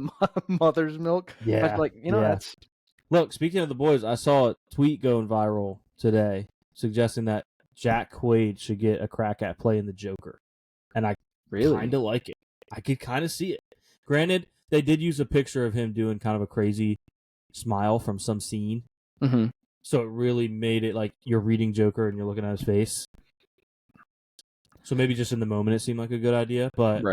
Mother's Milk, I'd be like, that's. Look, speaking of the boys, I saw a tweet going viral today suggesting that Jack Quaid should get a crack at playing the Joker, and I kind of like it. I could kind of see it. Granted, they did use a picture of him doing kind of a crazy smile from some scene, so it really made it like you're reading Joker and you're looking at his face. So maybe just in the moment it seemed like a good idea, but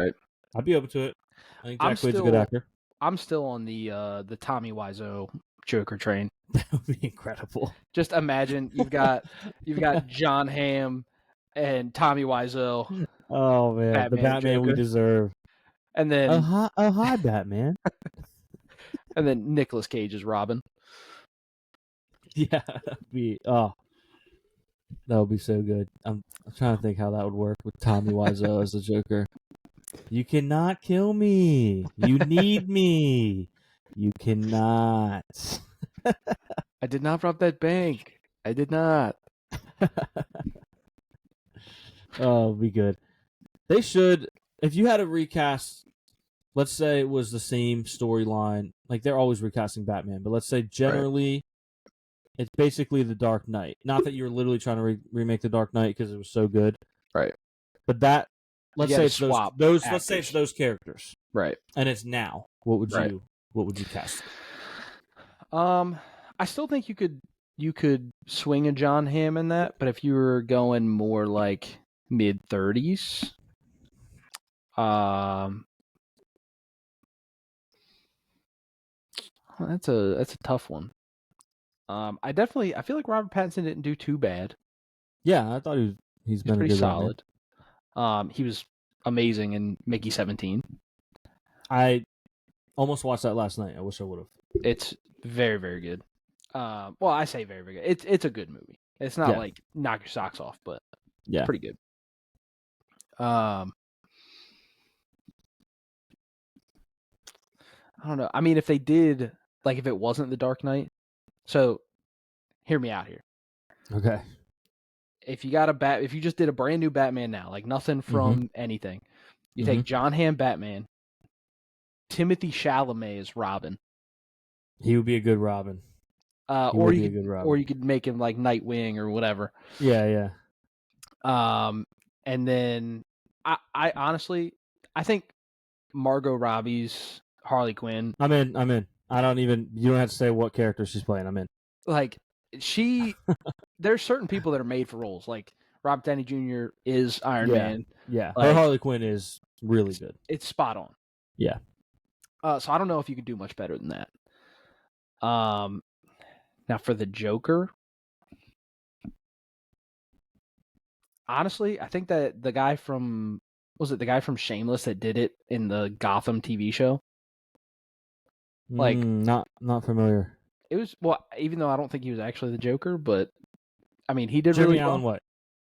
I'd be open to it. I think Jack Quaid's a good actor. I'm still on the Tommy Wiseau Joker train. That would be incredible. Just imagine you've got John Hamm and Tommy Wiseau. Oh man, the Batman Joker we deserve. And then hi Batman. And then Nicolas Cage is Robin. Yeah, that would be so good. I'm trying to think how that would work with Tommy Wiseau as the Joker. You cannot kill me. You need me. You cannot. I did not rob that bank. I did not. Oh, it'd be good. They should. If you had a recast, let's say it was the same storyline. Like they're always recasting Batman, but let's say generally. It's basically The Dark Knight. Not that you're literally trying to remake The Dark Knight because it was so good, right? But that let's say it's those. Let's say it's those characters, right? And it's now. What would you cast? I still think you could swing a John Hamm in that, but if you were going more like mid-30s, that's a tough one. I feel like Robert Pattinson didn't do too bad. Yeah, I thought he's been pretty a good solid. He was amazing in Mickey 17. I almost watched that last night. I wish I would have. It's very, very good. Well, I say very, very good. It's a good movie. It's not like knock your socks off, but it's pretty good. I don't know. I mean, if they did, like, if it wasn't The Dark Knight, so hear me out here. Okay. If you just did a brand new Batman now, like nothing from anything, you take John Hamm Batman, Timothy Chalamet as Robin. He would be a good Robin. Or you could make him like Nightwing or whatever. Yeah. And then I honestly, I think Margot Robbie's Harley Quinn. I'm in. You don't have to say what character she's playing. I'm in. Like there's certain people that are made for roles. Like Robert Downey Jr. is Iron Man. Yeah, like, her Harley Quinn is really good. It's spot on. Yeah. So I don't know if you could do much better than that. Now for the Joker, honestly, I think that the guy from Shameless that did it in the Gotham TV show? Like, not familiar. It was, well, even though I don't think he was actually the Joker, but I mean, he did Jeremy really well. Allen White.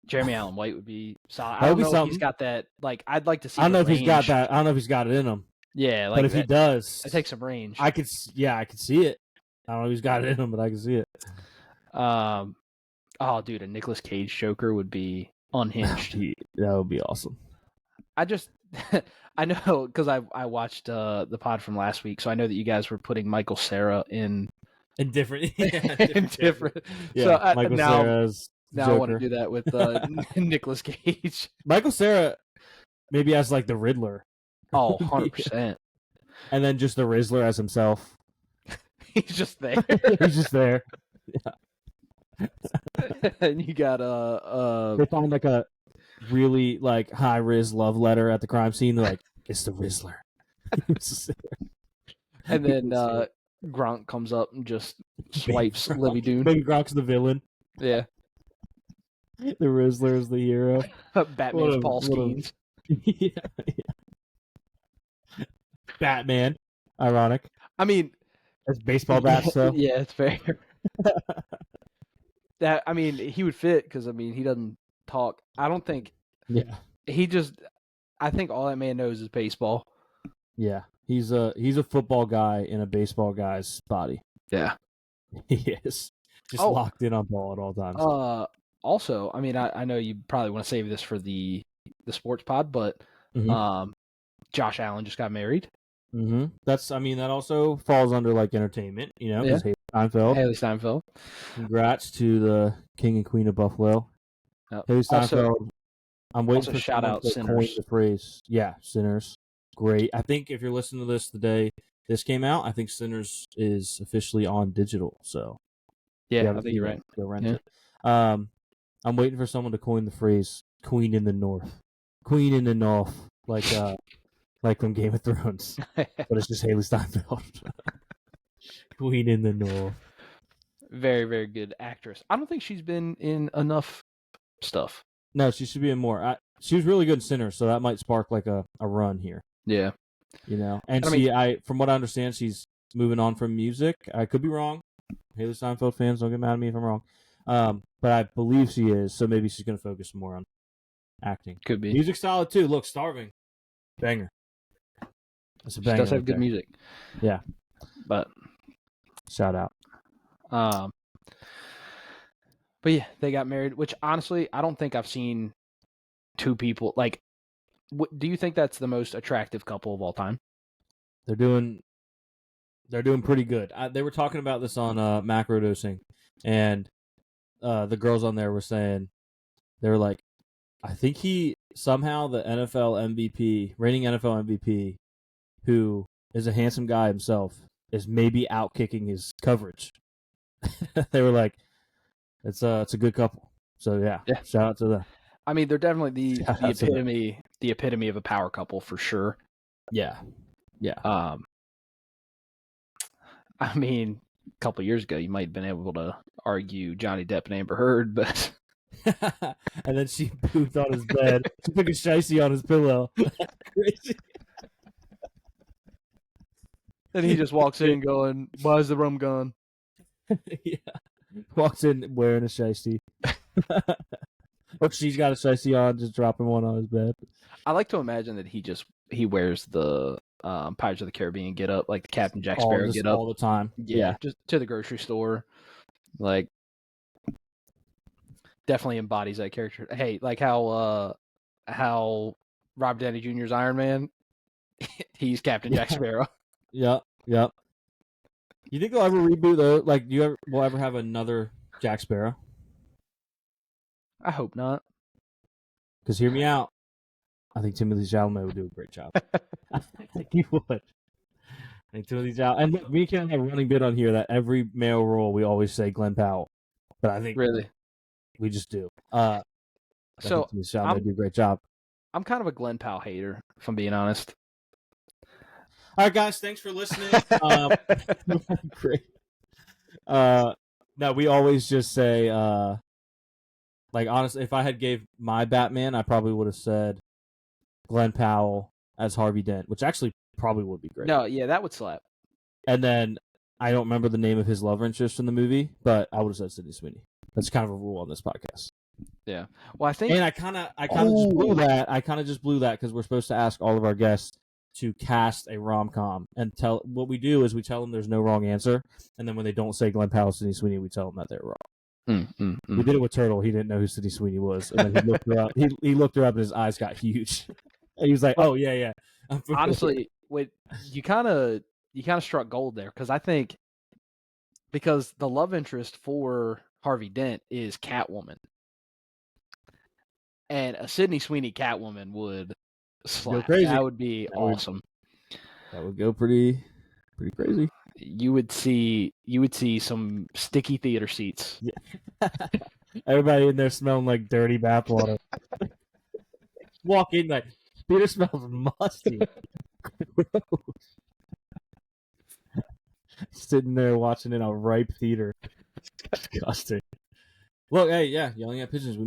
Jeremy Allen White would be solid. I don't know if he's got that. Like, I'd like to see. I don't know if he's got that. I don't know if he's got it in him. Yeah, like but if he does, it takes some range. I could see it. I don't know if he's got it in him, but I can see it. Oh, dude, a Nicolas Cage Joker would be unhinged. That would be awesome. I know because I watched the pod from last week, so I know that you guys were putting Michael Cera in different. Yeah, so Michael Cera's now Joker. I want to do that with Nicolas Cage. Michael Cera maybe as like the Riddler. Oh, 100%. And then just the Rizzler as himself. He's just there. He's just there. Yeah. And you got they find like a really like high riz love letter at the crime scene. They're like, it's the Rizzler. And then Gronk comes up and just swipes Livy Dune. Baby Gronk's the villain. Yeah. The Rizzler is the hero. Batman's Paul Skeens. Yeah. Batman. Ironic. I mean, that's baseball bats, though. Yeah, it's fair. That, I mean, he would fit because, I mean, he doesn't talk. I don't think. Yeah. I think all that man knows is baseball. Yeah. He's a football guy in a baseball guy's body. Yeah. He is. Just locked in on ball at all times. Also, I mean, I know you probably want to save this for the sports pod, but Josh Allen just got married. Mm-hmm. That also falls under like entertainment, you know, because Haley Steinfeld. Congrats to the King and Queen of Buffalo. Haley Steinfeld. I'm waiting for shout out Sinners. The phrase. Yeah, Sinners. Great. I think if you're listening to this the day this came out, I think Sinners is officially on digital. So yeah, I think you're right. Go rent it. I'm waiting for someone to coin the phrase "Queen in the North," Queen in the North, like from Game of Thrones, but it's just Haley Steinfeld. Queen in the North. Very, very good actress. I don't think she's been in enough stuff. No, she should be in more. She was really good in Sinners, so that might spark like a run here. Yeah. You know, and from what I understand, she's moving on from music. I could be wrong. Haley Steinfeld fans, don't get mad at me if I'm wrong. But I believe she is, so maybe she's going to focus more on acting. Could be. Music's solid too. Look, Starving. Banger. That's a banger. She does have good music. Yeah. But shout out. But yeah, they got married, which honestly, I don't think I've seen two people like. Do you think that's the most attractive couple of all time? They're doing pretty good. They were talking about this on Macrodosing, and the girls on there were saying they were like, I think he somehow the reigning NFL MVP, who is a handsome guy himself, is maybe out kicking his coverage. They were like, it's a good couple. So yeah, shout out to them. I mean, they're definitely the epitome of a power couple for sure. Yeah. I mean, a couple years ago, you might have been able to argue Johnny Depp and Amber Heard, but and then she pooped on his bed. She took a shicey on his pillow. Crazy. And he just walks in going, "Why's the rum gone?" Yeah. Walks in wearing a shiesty. Or she's got a shiesty on, just dropping one on his bed. I like to imagine that he wears the Pirates of the Caribbean get up, like the Captain Jack Sparrow get up all the time. Yeah, just to the grocery store. Like, definitely embodies that character. Hey, like how Robert Downey Jr.'s Iron Man, he's Captain Jack Sparrow. Yep. You think they'll ever reboot though? Like, will ever have another Jack Sparrow? I hope not. Because hear me out. I think Timothée Chalamet would do a great job. I think he would. I think Timothée Chalamet, and look, we can have a running bit on here that every male role we always say Glenn Powell, but I think really we just do. So Timothée Chalamet would do a great job. I'm kind of a Glenn Powell hater, if I'm being honest. All right, guys, thanks for listening. Great. No, we always just say, like, honestly, if I had gave my Batman, I probably would have said Glenn Powell as Harvey Dent, which actually probably would be great. No, yeah, that would slap. And then I don't remember the name of his love interest in the movie, but I would have said Sydney Sweeney. That's kind of a rule on this podcast. Yeah. Well, I think, and I kind of just blew that. I kind of just blew that because we're supposed to ask all of our guests to cast a rom-com, and what we do is we tell them there's no wrong answer, and then when they don't say Glenn Powell, Sydney Sweeney, we tell them that they're wrong. We did it with Turtle. He didn't know who Sydney Sweeney was, and then he looked her up. He looked her up, and his eyes got huge. And he was like, "Oh yeah." Honestly, you kind of struck gold there, because I think because the love interest for Harvey Dent is Catwoman, and a Sydney Sweeney Catwoman would slap. Crazy. That would be awesome. That would go pretty crazy. You would see some sticky theater seats. Yeah. Everybody in there smelling like dirty bathwater. Walk in like, theater smells musty. Sitting there watching in a ripe theater. Disgusting. Look, hey, yeah, Yelling at Pigeons,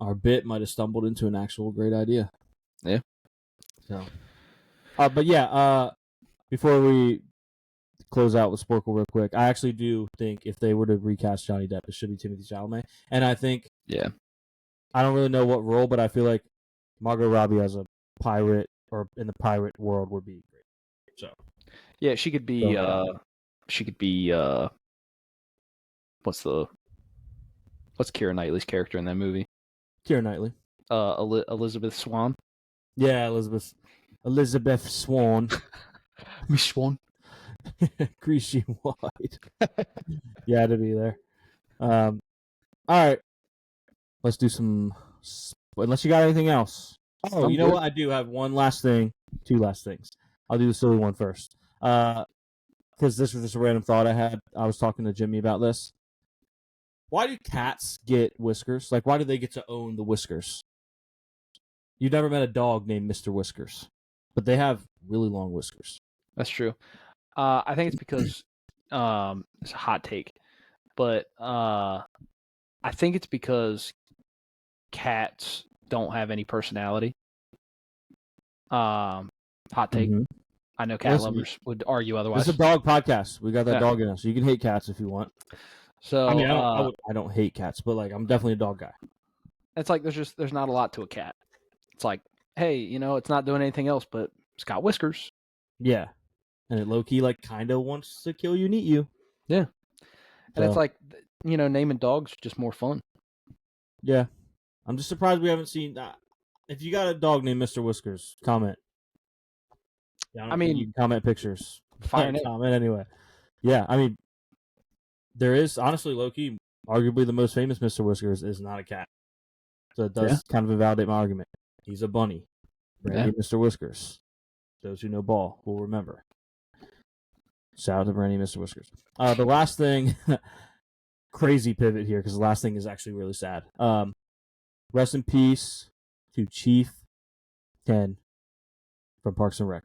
our bit might have stumbled into an actual great idea. Yeah. So, but yeah, before we close out with Sporkle real quick, I actually do think if they were to recast Johnny Depp, it should be Timothée Chalamet. And I think, yeah, I don't really know what role, but I feel like Margot Robbie as a pirate or in the pirate world would be great. So, yeah, she could be. What's Keira Knightley's character in that movie? Keira Knightley. Elizabeth Swan. Yeah, Elizabeth Swan. Miss Swan. Greasy White. Yeah, to be there. All right. Let's do some. Unless you got anything else. Oh, you know what? I do have one last thing. Two last things. I'll do the silly one first. Because this was just a random thought I had. I was talking to Jimmy about this. Why do cats get whiskers? Like, why do they get to own the whiskers? You've never met a dog named Mr. Whiskers, but they have really long whiskers. That's true. I think it's because it's a hot take, but I think it's because cats don't have any personality. Hot take. Mm-hmm. I know cat lovers would argue otherwise. It's a dog podcast. We got that dog in us, so you can hate cats if you want. So I mean, I don't hate cats, but like I'm definitely a dog guy. It's like there's not a lot to a cat. It's like, hey, it's not doing anything else, but it's got whiskers. Yeah, and it low key like kind of wants to kill you and eat you. Yeah, and it's like naming dogs just more fun. Yeah, I'm just surprised we haven't seen that. If you got a dog named Mr. Whiskers, comment. Yeah, I mean, you can comment pictures. Fine, comment anyway. Yeah, I mean, there is honestly low key, arguably the most famous Mr. Whiskers is not a cat, so it does kind of invalidate my argument. He's a bunny. Brandy Mr. Whiskers. Those who know ball will remember. Shout out to Brandy Mr. Whiskers. The last thing, crazy pivot here because the last thing is actually really sad. Rest in peace to Chief Ken from Parks and Rec.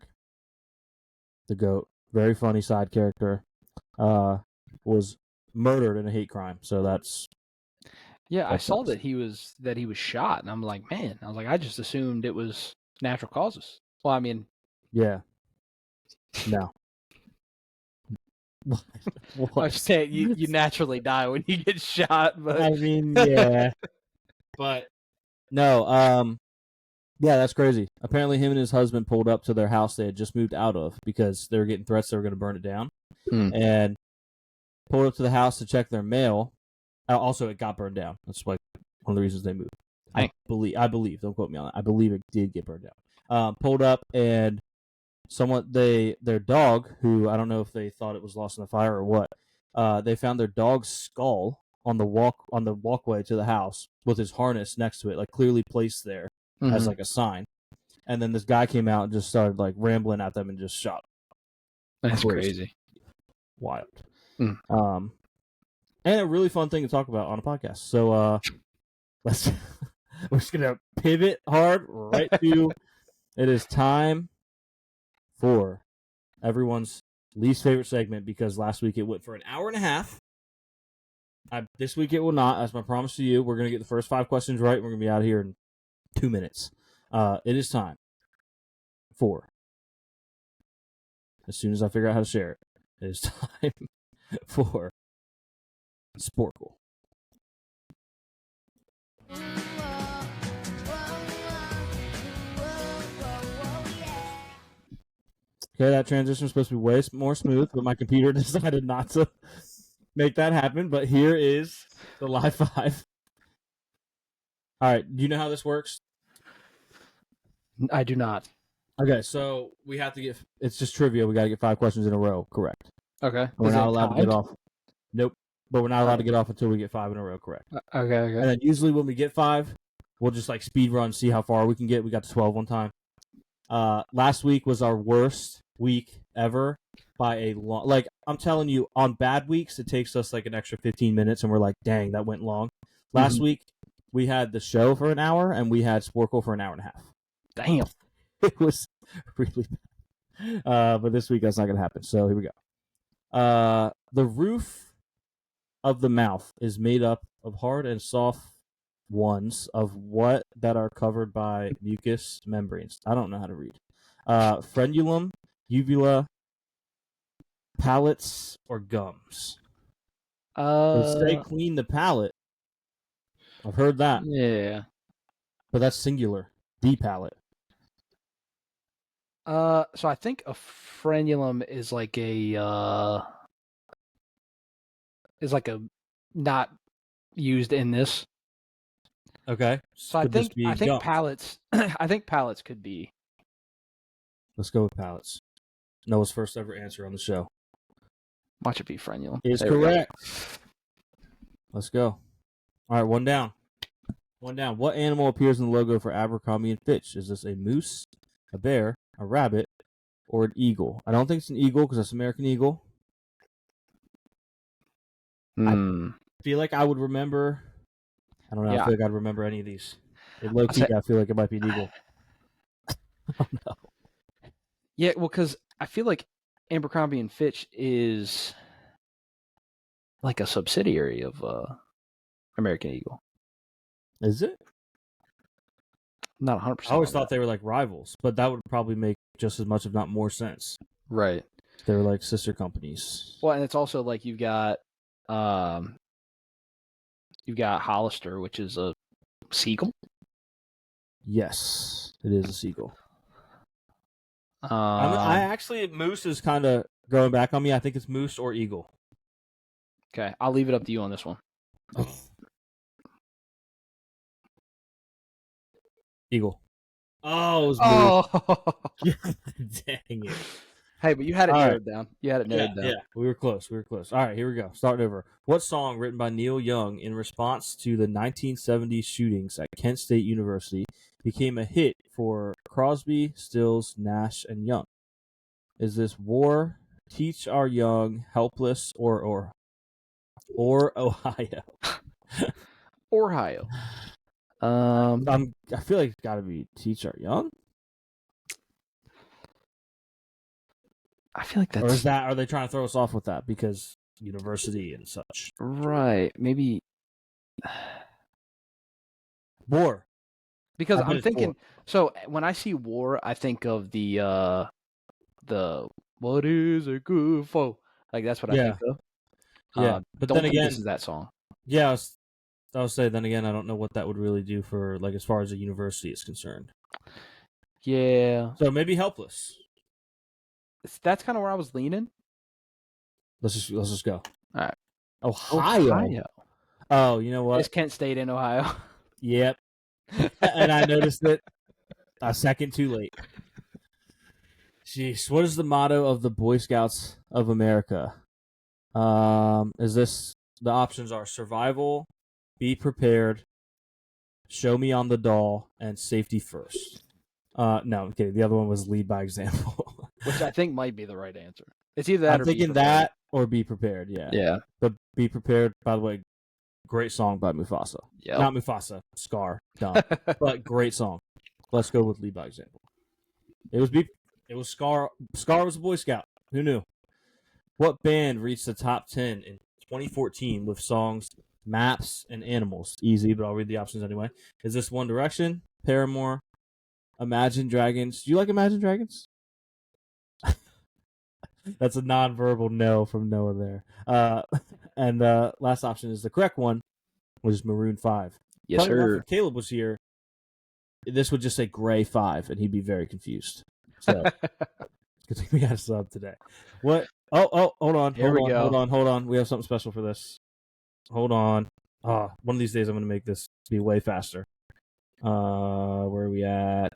The GOAT. Very funny side character. Was murdered in a hate crime. So that's. Yeah, I saw that he was shot, and I'm like, man. I was like, I just assumed it was natural causes. Well, I mean, yeah, no, I was saying you naturally die when you get shot, but I mean, yeah. But no, yeah, that's crazy. Apparently, him and his husband pulled up to their house they had just moved out of because they were getting threats they were going to burn it down, and pulled up to the house to check their mail. Also, it got burned down. That's like one of the reasons they moved. I believe. Don't quote me on that. I believe it did get burned down. Pulled up and their dog, who I don't know if they thought it was lost in the fire or what. They found their dog's skull on the walkway to the house with his harness next to it, like clearly placed there as like a sign. And then this guy came out and just started like rambling at them and just shot. That's crazy. Wild. And a really fun thing to talk about on a podcast. So we're just gonna pivot hard right to it is time for everyone's least favorite segment because last week it went for an hour and a half. This week it will not. That's my promise to you. We're gonna get the first 5 questions right. We're gonna be out of here in 2 minutes. It is time for, as soon as I figure out how to share it, it is time for Sporkle. Okay, that transition was supposed to be way more smooth, but my computer decided not to make that happen. But here is the live 5. All right, do you know how this works? I do not. Okay, so we have to it's just trivia. We got to get 5 questions in a row correct. Okay. We're not allowed to get off. Nope. But we're not allowed to get off until we get 5 in a row correct. Okay. And then usually when we get 5, we'll just like speed run, see how far we can get. We got to 12 one time. Last week was our worst week ever by a long. Like I'm telling you, on bad weeks it takes us like an extra 15 minutes, and we're like, dang, that went long. Last week we had the show for an hour, and we had Sporkle for an hour and a half. Damn, it was really bad. But this week that's not gonna happen. So here we go. The roof of the mouth is made up of hard and soft ones of what that are covered by mucous membranes. I don't know how to read. Frenulum, uvula, palates, or gums. They clean the palate. I've heard that. Yeah. But that's singular. The palate. So I think a frenulum is like a not used in this. Okay. So I think palates I think palates could be. Let's go with palates. Noah's first ever answer on the show. Watch it be frenulum. Is correct. Let's go. All right, one down. What animal appears in the logo for Abercrombie & Fitch? Is this a moose, a bear, a rabbit, or an eagle? I don't think it's an eagle because that's American Eagle. I feel like I would remember. I don't know. Yeah. I feel like I'd remember any of these. Low-key, I feel like it might be an eagle. Oh, no. Yeah, well, because I feel like Abercrombie & Fitch is like a subsidiary of American Eagle. Is it? Not 100%. I always thought they were like rivals, but that would probably make just as much, if not more, sense. Right. They were like sister companies. Well, and it's also like you've got Hollister, which is a seagull. Yes, it is a seagull. I actually, moose is kind of going back on me. I think it's moose or eagle. Okay, I'll leave it up to you on this one. Eagle. Oh, it was moose. Dang it. Hey, but you had it narrowed down. down. Yeah, we were close. All right, here we go. Starting over. What song written by Neil Young in response to the 1970s shootings at Kent State University became a hit for Crosby, Stills, Nash, and Young? Is this War, Teach Our Young, Helpless, or Ohio? Ohio. I feel like it's got to be Teach Our Young. I feel like that's. Or is that? Are they trying to throw us off with that because university and such? Right. Maybe. War. Because I'm thinking. War. So when I see War, I think of the what is it good for? Like that's what I think of. Yeah, but don't then think again, this is that song. Yeah, I would say then again, I don't know what that would really do for like as far as a university is concerned. Yeah, So maybe Helpless. that's kind of where I was leaning. Let's just go. All right, Ohio. Oh, you know what? It's Kent State in Ohio. Yep. And I noticed it a second too late. Jeez, what is the motto of the Boy Scouts of America? Is this the options are survival, be prepared, show me on the doll, and safety first. No, okay. The other one was lead by example, which I think might be the right answer. It's either that I'm thinking that or be prepared. Yeah. But be prepared. By the way, great song by Mufasa. Yep. Not Mufasa, Scar. Dumb, but great song. Let's go with lead by example. It was Scar. Scar was a Boy Scout. Who knew? What band reached the top 10 in 2014 with songs Maps and Animals? Easy, but I'll read the options anyway. Is this One Direction, Paramore, Imagine Dragons? Do you like Imagine Dragons? That's a non-verbal no from Noah there. And the last option is the correct one, which is Maroon 5. Yes, sir. If Caleb was here, this would just say Gray 5, and he'd be very confused. So, good thing we got a sub today. What? Oh, hold on. Hold on. We have something special for this. Hold on. One of these days I'm going to make this be way faster. Where are we at?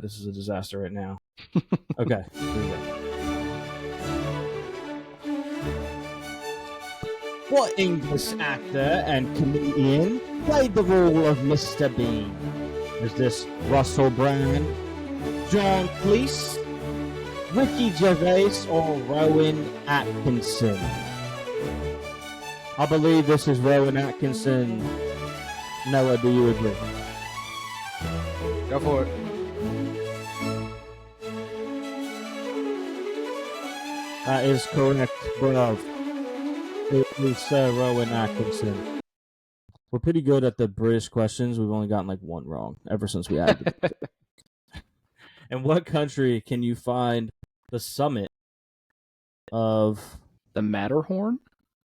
This is a disaster right now. Okay, here we go. What English actor and comedian played the role of Mr. Bean? Is this Russell Brand, John Cleese, Ricky Gervais, or Rowan Atkinson? I believe this is Rowan Atkinson. Noah, do you agree? Go for it. That is correct, bro. It is Sir Rowan Atkinson. We're pretty good at the British questions. We've only gotten like one wrong ever since we added it. In what country can you find the summit of the Matterhorn?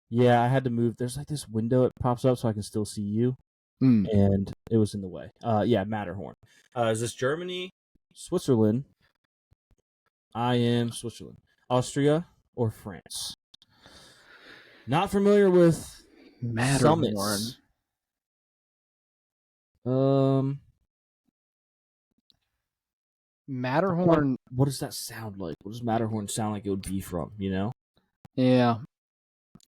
Yeah, I had to move. There's like this window it pops up so I can still see you, and it was in the way. Yeah, Matterhorn. Is this Germany, Switzerland? I am Switzerland, Austria, or France? Not familiar with Matterhorn. Summits. Matterhorn. What does that sound like? What does Matterhorn sound like it would be from? You know? Yeah.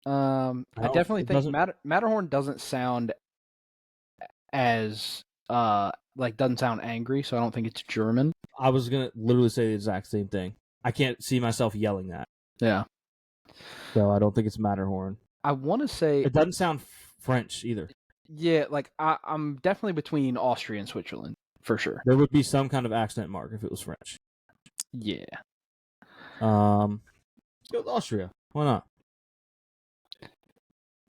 I definitely think Matterhorn doesn't sound as doesn't sound angry, so I don't think it's German. I was gonna literally say the exact same thing. I can't see myself yelling that. Yeah. So I don't think it's Matterhorn. I want to say it doesn't sound French either. Yeah, like I'm definitely between Austria and Switzerland for sure. There would be some kind of accent mark if it was French. Yeah. Let's go with Austria. Why not?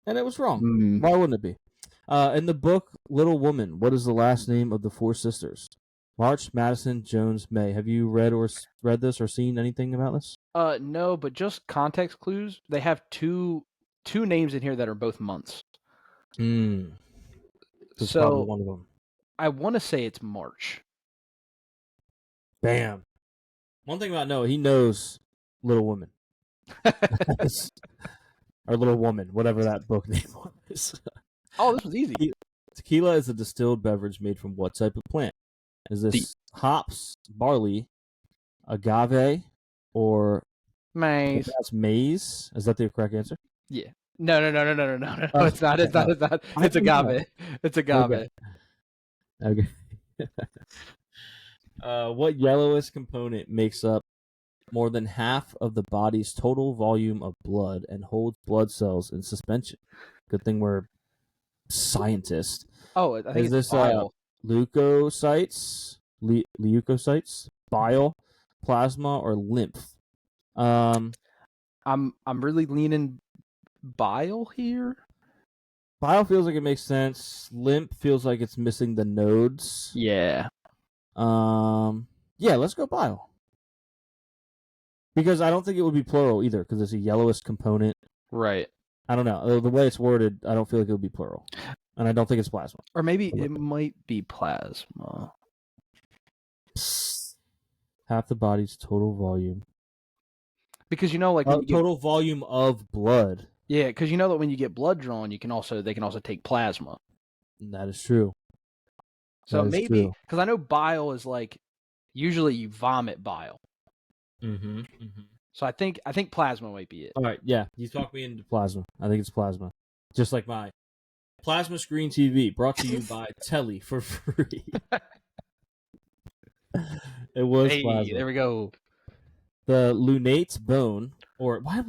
And it was wrong. Why wouldn't it be? In the book Little Woman, what is the last name of the four sisters? March, Madison, Jones, May. Have you read this or seen anything about this? No, but just context clues. They have two names in here that are both months. So probably one of them. I want to say it's March. Bam. One thing about Noah, he knows Little Woman. Or Little Woman, whatever that book name was. Oh, this was easy. Tequila is a distilled beverage made from what type of plant? Is this hops, barley, agave, or maize? That's maize. Is that the correct answer? Yeah. No. It's not. It's not. It's agave. It's agave. Okay. What yellowish component makes up more than half of the body's total volume of blood and holds blood cells in suspension? Good thing we're scientists. Oh, I think it's bile. Leukocytes, bile, plasma, or lymph? I'm really leaning bile here. Bile feels like it makes sense. Lymph feels like it's missing the nodes. Yeah. Yeah, let's go bile. Because I don't think it would be plural either, because it's a yellowish component. Right. I don't know. The way it's worded, I don't feel like it would be plural. And I don't think it's plasma. Or maybe it might be plasma. Half the body's total volume. Because like when you total volume of blood. Yeah, because that when you get blood drawn, they can also take plasma. That is true. So maybe because I know bile is like usually you vomit bile. Mm-hmm. Mm-hmm. So I think plasma might be it. All right, yeah, you talked me into plasma. I think it's plasma. Just like my plasma screen TV, brought to you by Telly for free. It was plasma. There we go. The lunate bone, or what?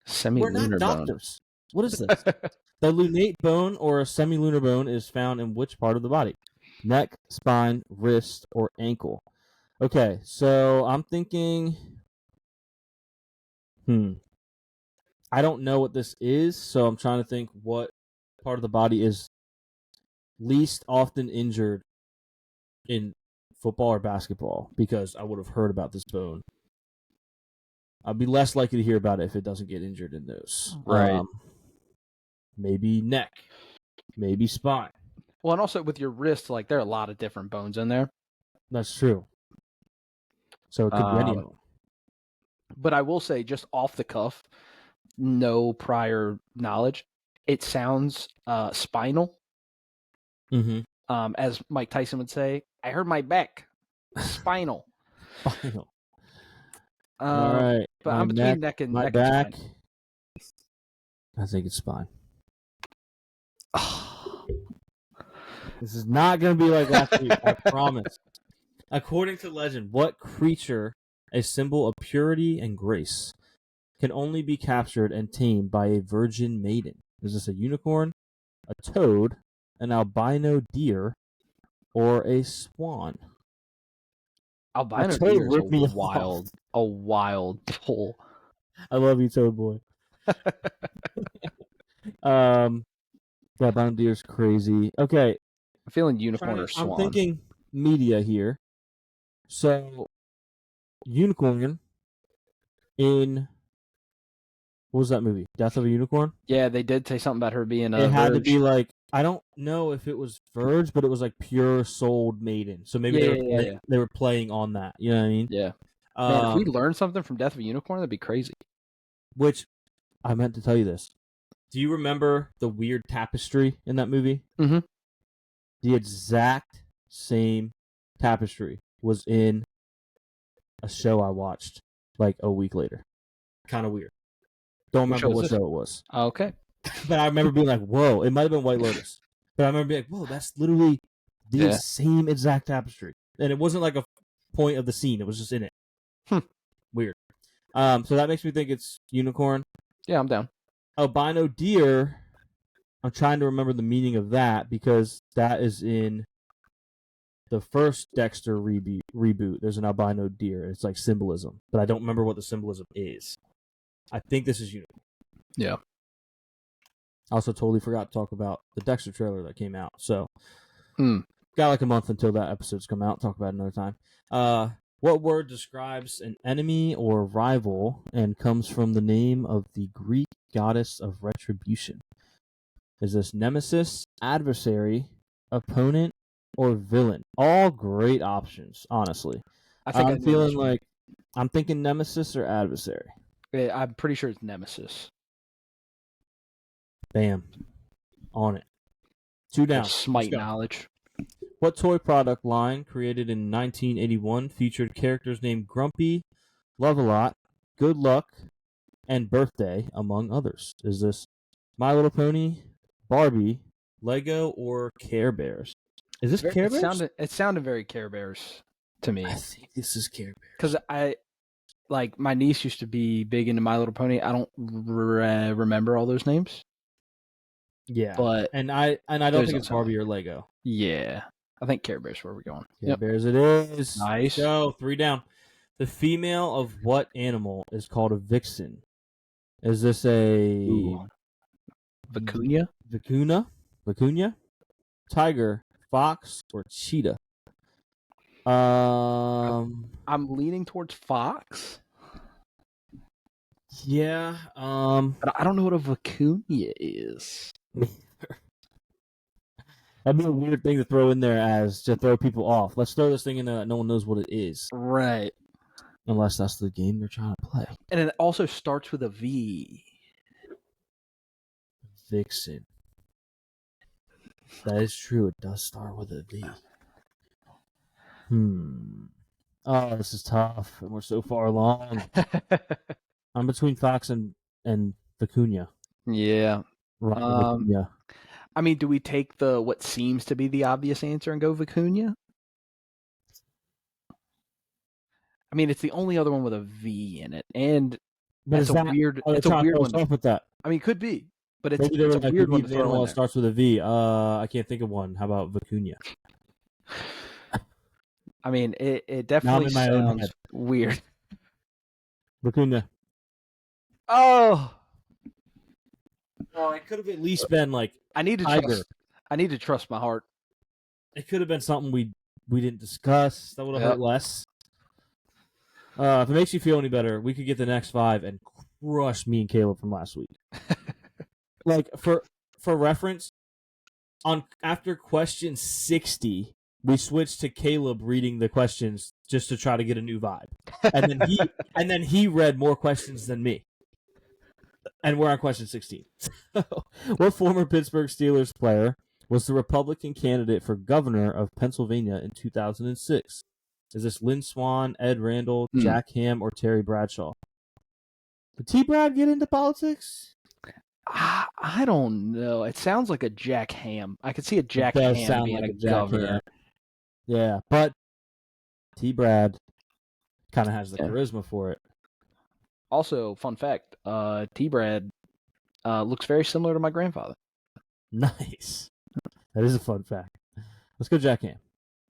Semi-lunar we're not doctors. Bone. What is this? The lunate bone or a semi-lunar bone is found in which part of the body? Neck, spine, wrist, or ankle? Okay, so I'm thinking. I don't know what this is, so I'm trying to think what part of the body is least often injured in football or basketball, because I would have heard about this bone. I'd be less likely to hear about it if it doesn't get injured in those. Right. Maybe neck, maybe spine. Well, and also with your wrist, like there are a lot of different bones in there. That's true. So it could be any of them. But I will say, just off the cuff, no prior knowledge, it sounds spinal. Mm-hmm. As Mike Tyson would say, I heard my back. Spinal. Spinal. All right. But I'm between neck and my neck back. and spine. I think it's spine. This is not going to be like last week, I promise. According to legend, what creature, a symbol of purity and grace, can only be captured and tamed by a virgin maiden? Is this a unicorn, a toad, an albino deer, or a swan? Albino deer is a wild pull. I love you, Toad Boy. The albino deer's crazy. Okay. I'm feeling unicorn or swan. I'm thinking media here. So, unicorn in, what was that movie? Death of a Unicorn? Yeah, they did say something about her being It had to be like, I don't know if it was Verge, but it was like pure souled maiden. So maybe they were playing on that. You know what I mean? Yeah. Man, if we learned something from Death of a Unicorn, that'd be crazy. Which, I meant to tell you this. Do you remember the weird tapestry in that movie? Mm-hmm. The exact same tapestry was in a show I watched like a week later. Kind of weird. Don't remember what show it was. Oh, okay. But I remember being like, whoa, it might have been White Lotus. But I remember being like, whoa, that's literally the same exact tapestry. And it wasn't like a point of the scene. It was just in it. Weird. So that makes me think it's unicorn. Yeah, I'm down. Albino deer, I'm trying to remember the meaning of that, because that is in the first Dexter reboot. There's an albino deer. It's like symbolism, but I don't remember what the symbolism is. I think this is unicorn. Yeah. I also totally forgot to talk about the Dexter trailer that came out. So, got like a month until that episode's come out. Talk about it another time. What word describes an enemy or rival and comes from the name of the Greek goddess of retribution? Is this nemesis, adversary, opponent, or villain? All great options, honestly. I'm feeling like I'm thinking nemesis or adversary. Yeah, I'm pretty sure it's nemesis. Bam. On it. 2 down. Smite knowledge. What toy product line created in 1981 featured characters named Grumpy, Love-A-Lot, Good Luck, and Birthday, among others? Is this My Little Pony, Barbie, Lego, or Care Bears? Is this Care Bears? It sounded very Care Bears to me. I think this is Care Bears. Because my niece used to be big into My Little Pony. I don't remember all those names. Yeah, but and I don't think it's Barbie or Lego. Yeah, I think Care Bears where we're going. Care Bears it is. Nice. So 3 down. The female of what animal is called a vixen? Is this a vicuña? Vicuña? Tiger, fox, or cheetah? I'm leaning towards fox. Yeah. But I don't know what a vicuña is. That'd be a weird thing to throw in there as to throw people off. Let's throw this thing in there that no one knows what it is. Right. Unless that's the game they're trying to play. And it also starts with a V. Vixen. That is true. It does start with a V. Oh, this is tough, and we're so far along. I'm between Fox and Vicuña. Yeah. Vicuña. I mean, do we take the what seems to be the obvious answer and go vicuña? I mean, it's the only other one with a V in it, and that's a weird. It's a weird one. With that. I mean, it could be, but it's a like weird one to throw in there. It starts with a V. I can't think of one. How about vicuña? I mean, it definitely sounds weird. Vicuña. Oh, well, it could have at least been like I need to trust my heart. It could have been something we didn't discuss. That would have hurt less. If it makes you feel any better, we could get the next 5 and crush me and Caleb from last week. Like for reference, after question 60, we switched to Caleb reading the questions just to try to get a new vibe, and then he read more questions than me. And we're on question 16. What former Pittsburgh Steelers player was the Republican candidate for governor of Pennsylvania in 2006? Is this Lynn Swann, Ed Randall, Jack Ham, or Terry Bradshaw? Did T-Brad get into politics? I don't know. It sounds like a Jack Ham. I could see a Jack Ham being a governor. Ham. Yeah, but T-Brad kind of has the charisma for it. Also, fun fact, T-Brad looks very similar to my grandfather. Nice. That is a fun fact. Let's go Jack Ham.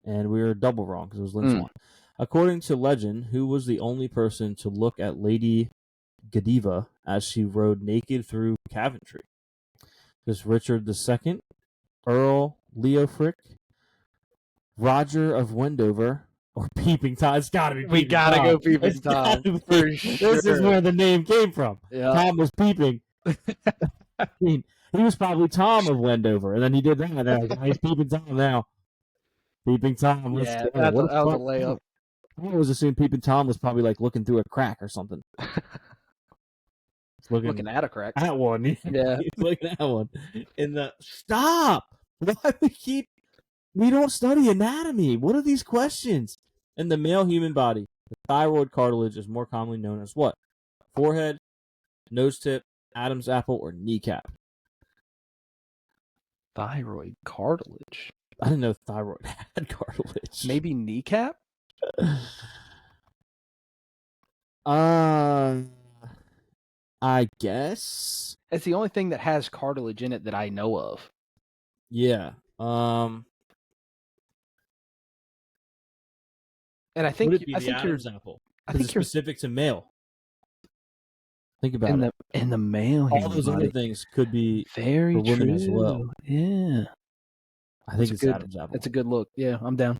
And we were double wrong because it was Lynn Swann. According to legend, who was the only person to look at Lady Godiva as she rode naked through Coventry? Is Richard II, Earl Leofric, Roger of Wendover, or Peeping Tom? It's got to be Peeping Tom. We got to go Peeping Tom. For sure. This is where the name came from. Yeah. Tom was peeping. I mean, he was probably Tom of Wendover, and then he did that. And they're like, he's Peeping Tom now. Peeping Tom. Yeah, that was a layup. I always assumed Peeping Tom was probably like looking through a crack or something. Looking at a crack. At one. Yeah. He's looking at one. Stop! Why we don't study anatomy? What are these questions? In the male human body, the thyroid cartilage is more commonly known as what? Forehead, nose tip, Adam's apple, or kneecap? Thyroid cartilage. I didn't know thyroid had cartilage. Maybe kneecap? I guess. It's the only thing that has cartilage in it that I know of. Yeah. And I think would it be the Adam's apple? I think it's specific to male. Think about it. In the male, all those other things could be very for women as well. Yeah. I think it's Adam's apple. It's a good look. Yeah, I'm down.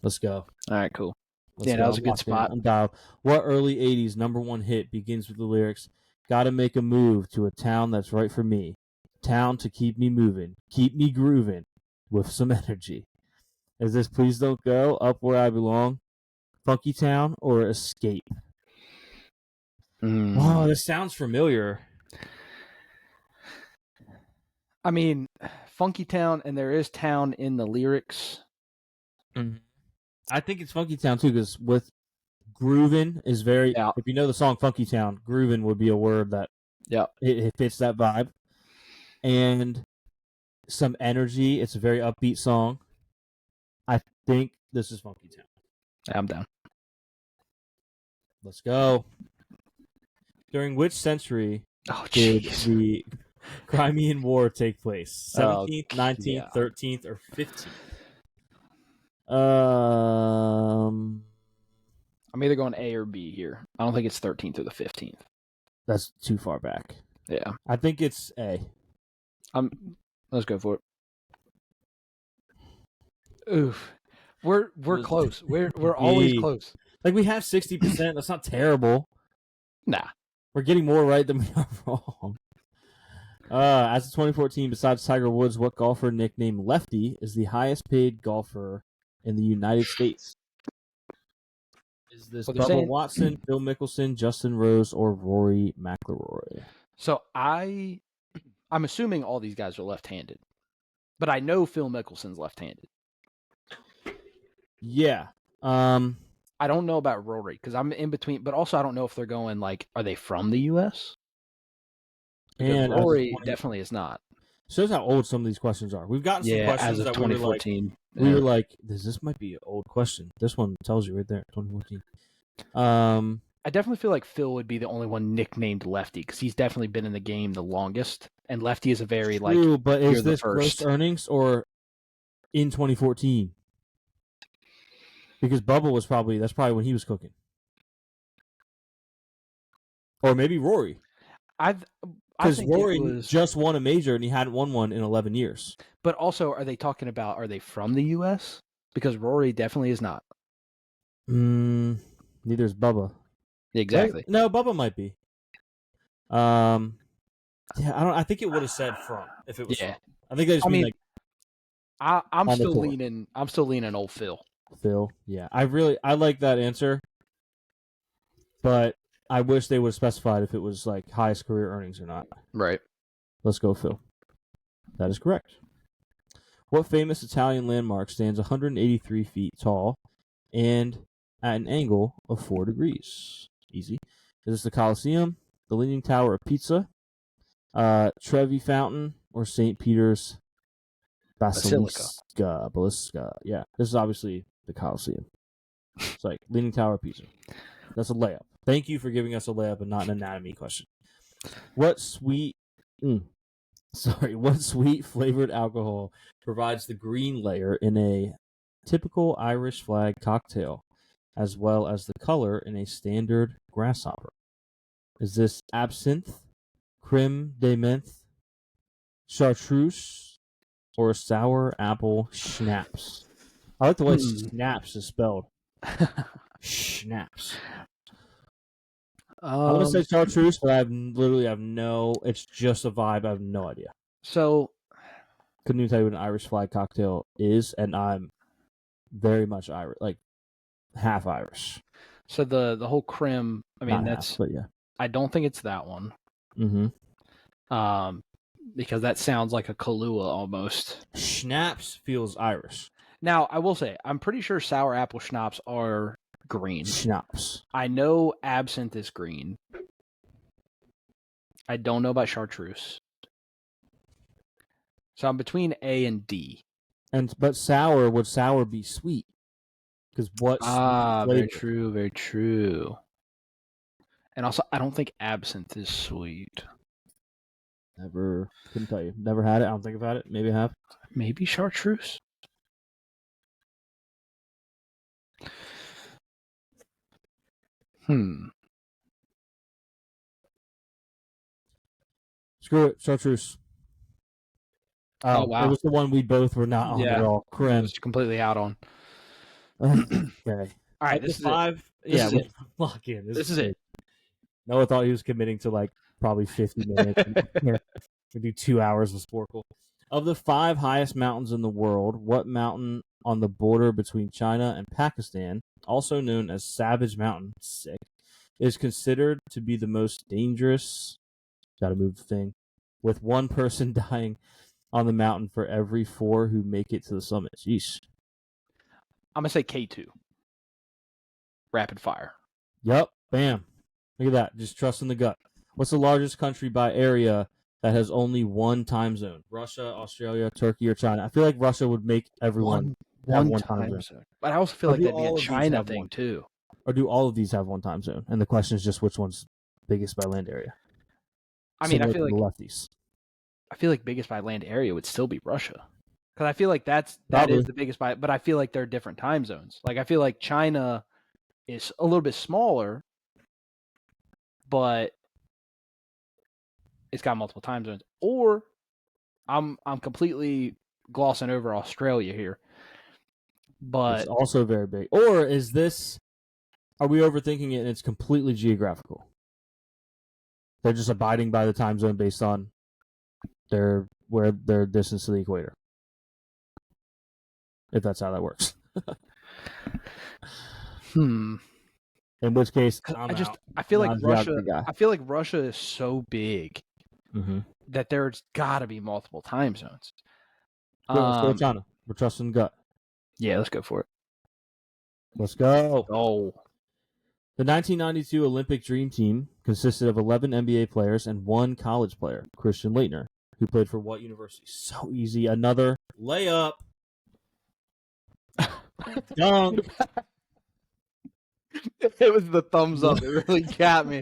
Let's go. All right, cool. That was a good spot. I'm dialed. What early 80s #1 hit begins with the lyrics, "Gotta make a move to a town that's right for me. Town to keep me moving, keep me grooving with some energy." Is this Please Don't Go, Up Where I Belong, Funky Town, or Escape? Oh, this sounds familiar. I mean, Funky Town, and there is town in the lyrics. I think it's Funky Town too, because with groovin is very. Yeah. If you know the song Funky Town, groovin would be a word that it fits that vibe, and some energy. It's a very upbeat song. I think this is Funky Town. I'm down. Let's go. During which century did the Crimean War take place? 17th, 19th, 13th, or 15th? I'm either going A or B here. I don't think it's 13th or the 15th. That's too far back. Yeah. I think it's A. Let's go for it. Oof. We're close. We're always close. Like we have 60%. That's not terrible. Nah. We're getting more right than we are wrong. As of 2014, besides Tiger Woods, what golfer nicknamed Lefty is the highest paid golfer in the United States? Is this Bubba Watson, Phil Mickelson, Justin Rose, or Rory McIlroy? So I'm assuming all these guys are left-handed, but I know Phil Mickelson's left-handed. Yeah. I don't know about Rory because I'm in between, but also I don't know if they're going like, are they from the U.S.? Because and Rory definitely is not. Shows how old some of these questions are. We've gotten some questions as of that 2014. We were like, this might be an old question. This one tells you right there, 2014. I definitely feel like Phil would be the only one nicknamed Lefty because he's definitely been in the game the longest, and Lefty is a very True, but is this gross earnings or in 2014? Because Bubba was that's probably when he was cooking, or maybe Rory. Because Rory just won a major and he hadn't won one in 11 years. But also, are they from the U.S.? Because Rory definitely is not. Neither is Bubba. Exactly. Right? No, Bubba might be. Yeah, I think it would have said from if it was. Yeah. From. I think they just mean like. I'm still leaning old Phil. Phil, yeah, I like that answer, but I wish they would have specified if it was like highest career earnings or not. Right. Let's go, Phil. That is correct. What famous Italian landmark stands 183 feet tall and at an angle of 4 degrees? Easy. Is this the Colosseum, the Leaning Tower of Pisa, Trevi Fountain, or St. Peter's Basilica? Yeah, this is obviously the Colosseum. It's like Leaning Tower of Pisa. That's a layup. Thank you for giving us a layup and not an anatomy question. What sweet flavored alcohol provides the green layer in a typical Irish flag cocktail, as well as the color in a standard grasshopper? Is this absinthe, creme de menthe, chartreuse, or sour apple schnapps? I like the way schnapps is spelled. Schnapps. I'm going to say chartreuse, but it's just a vibe. I have no idea. So, couldn't even tell you what an Irish flag cocktail is, and I'm very much Irish, like half Irish. So the whole creme, I mean, but yeah. I don't think it's that one. Mm-hmm. Because that sounds like a Kahlua almost. Schnapps feels Irish. Now, I will say, I'm pretty sure sour apple schnapps are green. Schnapps. I know absinthe is green. I don't know about chartreuse. So I'm between A and D. But would sour be sweet? Because very true, very true. And also, I don't think absinthe is sweet. Couldn't tell you. Never had it. I don't think I've had it. Maybe I have. Maybe chartreuse. Screw it. Chartreuse. Oh, wow. It was the one we both were not on at all. Creme. Completely out on. Okay. All right, this is 5. Yeah, lock in. This is it. Noah thought he was committing to like probably 50 minutes. We do 2 hours of Sporkle. Of the 5 highest mountains in the world, what mountain on the border between China and Pakistan, also known as Savage Mountain, is considered to be the most dangerous? Gotta move the thing. With one person dying on the mountain for every 4 who make it to the summit. Jeez. I'm going to say K2. Rapid fire. Yep. Bam. Look at that. Just trust in the gut. What's the largest country by area that has only one time zone? Russia, Australia, Turkey, or China? I feel like Russia would make everyone have one time zone. But I also feel like that'd be a China thing, too. Or do all of these have one time zone? And the question is just which one's biggest by land area? I mean, I feel like the lefties. I feel like biggest by land area would still be Russia. Because I feel like that is the biggest by, but I feel like they're different time zones. Like I feel like China is a little bit smaller, but it's got multiple time zones. Or I'm completely glossing over Australia here. But it's also very big. Or are we overthinking it and it's completely geographical? They're just abiding by the time zone based on their distance to the equator. If that's how that works. In which case, I feel like Russia is so big that there's got to be multiple time zones. Let's go China. We're trusting gut. Yeah, let's go for it. Let's go. Oh. The 1992 Olympic Dream Team consisted of 11 NBA players and 1 college player, Christian Laettner, who played for what university? So easy. Another layup. Dunk. It was the thumbs up. It really got me.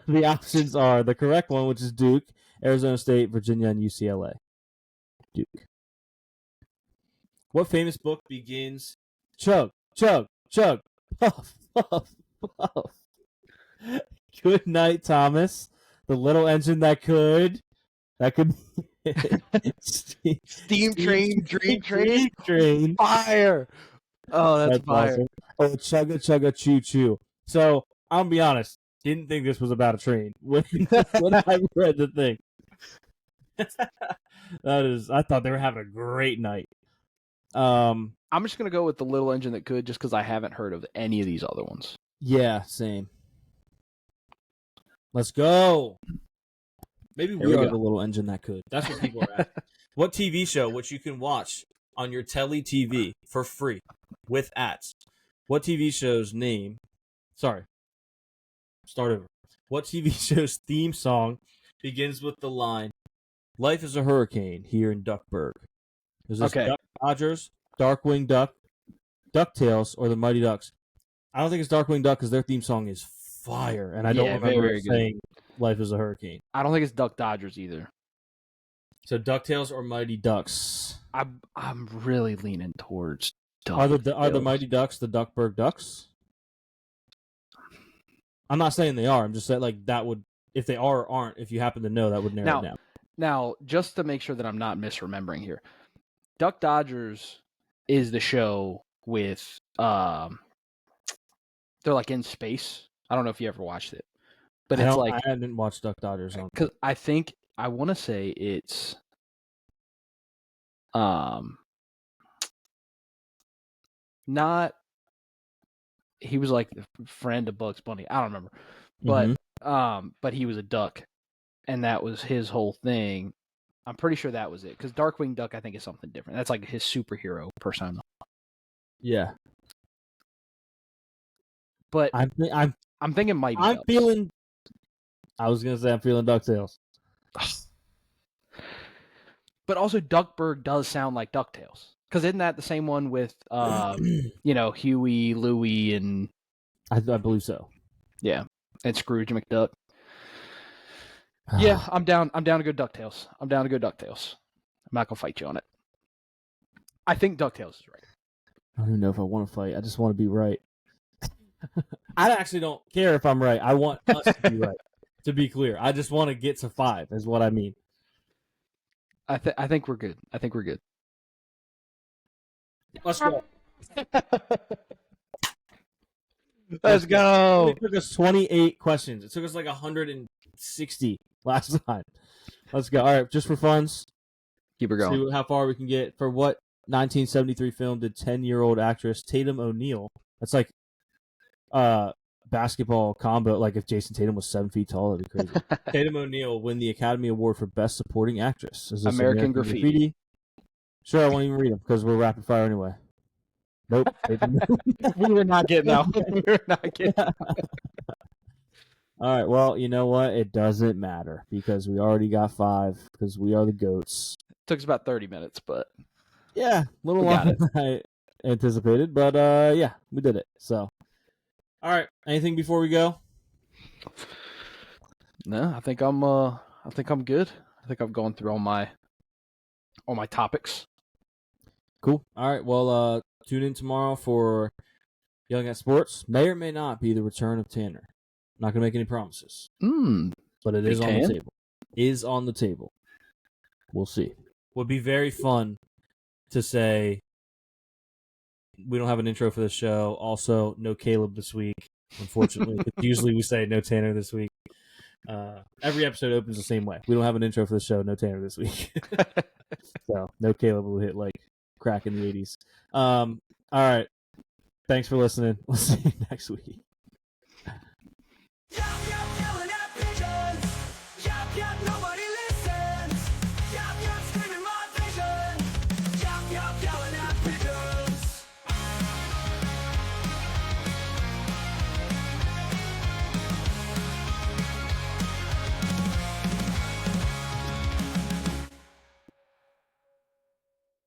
The options are the correct one, which is Duke, Arizona State, Virginia, and UCLA. Duke. What famous book begins chug, chug, chug, puff, puff, puff? Good night, Thomas. The little engine that could Steam train, dream train, fire. Oh, that's fire. Awesome. Oh, chugga chugga choo choo. So I'll be honest, didn't think this was about a train when I read the thing. I thought they were having a great night. I'm just gonna go with the little engine that could, just because I haven't heard of any of these other ones. Yeah, same. Let's go. Maybe we are the little engine that could. That's what people are asking. What TV show, which you can watch on your Telly TV for free with ads? What TV show's name? Sorry. Start over. What TV show's theme song begins with the line, "Life is a hurricane" here in Duckburg? Is this Duck Dodgers, Darkwing Duck, DuckTales, or the Mighty Ducks? I don't think it's Darkwing Duck because their theme song is fire, and I don't remember saying "Life is a Hurricane." I don't think it's Duck Dodgers either. So DuckTales or Mighty Ducks? I'm really leaning towards Are the Mighty Ducks the Duckburg Ducks? I'm not saying they are. I'm just saying that would, if they are or aren't, if you happen to know, that would narrow it down. Now, just to make sure that I'm not misremembering here, Duck Dodgers is the show with they're in space. I don't know if you ever watched it, but I hadn't watched Duck Dodgers because I want to say it's not. He was like the friend of Bugs Bunny. I don't remember, but he was a duck, and that was his whole thing. I'm pretty sure that was it, because Darkwing Duck, I think, is something different. That's like his superhero persona. Yeah, but I'm thinking Mighty Ducks. I was gonna say I'm feeling DuckTales, but also Duckburg does sound like DuckTales, because isn't that the same one with Huey, Louie, and I believe so. Yeah, and Scrooge McDuck. Yeah, I'm down to go DuckTales. I'm not gonna fight you on it. I think DuckTales is right. I don't even know if I want to fight. I just want to be right. I actually don't care if I'm right. I want us to be right. To be clear, I just want to get to 5. Is what I mean. I think we're good. Let's go. Let's go. It took us 28 questions. It took us 160 last time. Let's go. All right, just for funs. Keep it going. See how far we can get. For what 1973 film did 10-year-old actress Tatum O'Neal? That's basketball combo. If Jason Tatum was 7 feet tall, that'd be crazy. Tatum O'Neal win the Academy Award for Best Supporting Actress. Is this American Graffiti? Sure, I won't even read them because we're rapid fire anyway. Nope. We were not getting out. All right, well, you know what? It doesn't matter because we already got 5 because we are the GOATs. It took us about 30 minutes, but... Yeah, a little longer than I anticipated, but yeah, we did it. So, all right, anything before we go? No, I think I'm good. I think I've gone through all my topics. Cool. All right, well, tune in tomorrow for Young at Sports. May or may not be the return of Tanner. I'm not going to make any promises. But it is on the table. Is on the table. We'll see. Would be very fun to say we don't have an intro for this show. Also, no Caleb this week, unfortunately. Usually we say no Tanner this week. Every episode opens the same way. We don't have an intro for the show. No Tanner this week. So no Caleb will hit like crack in the 80s. All right. Thanks for listening. We'll see you next week.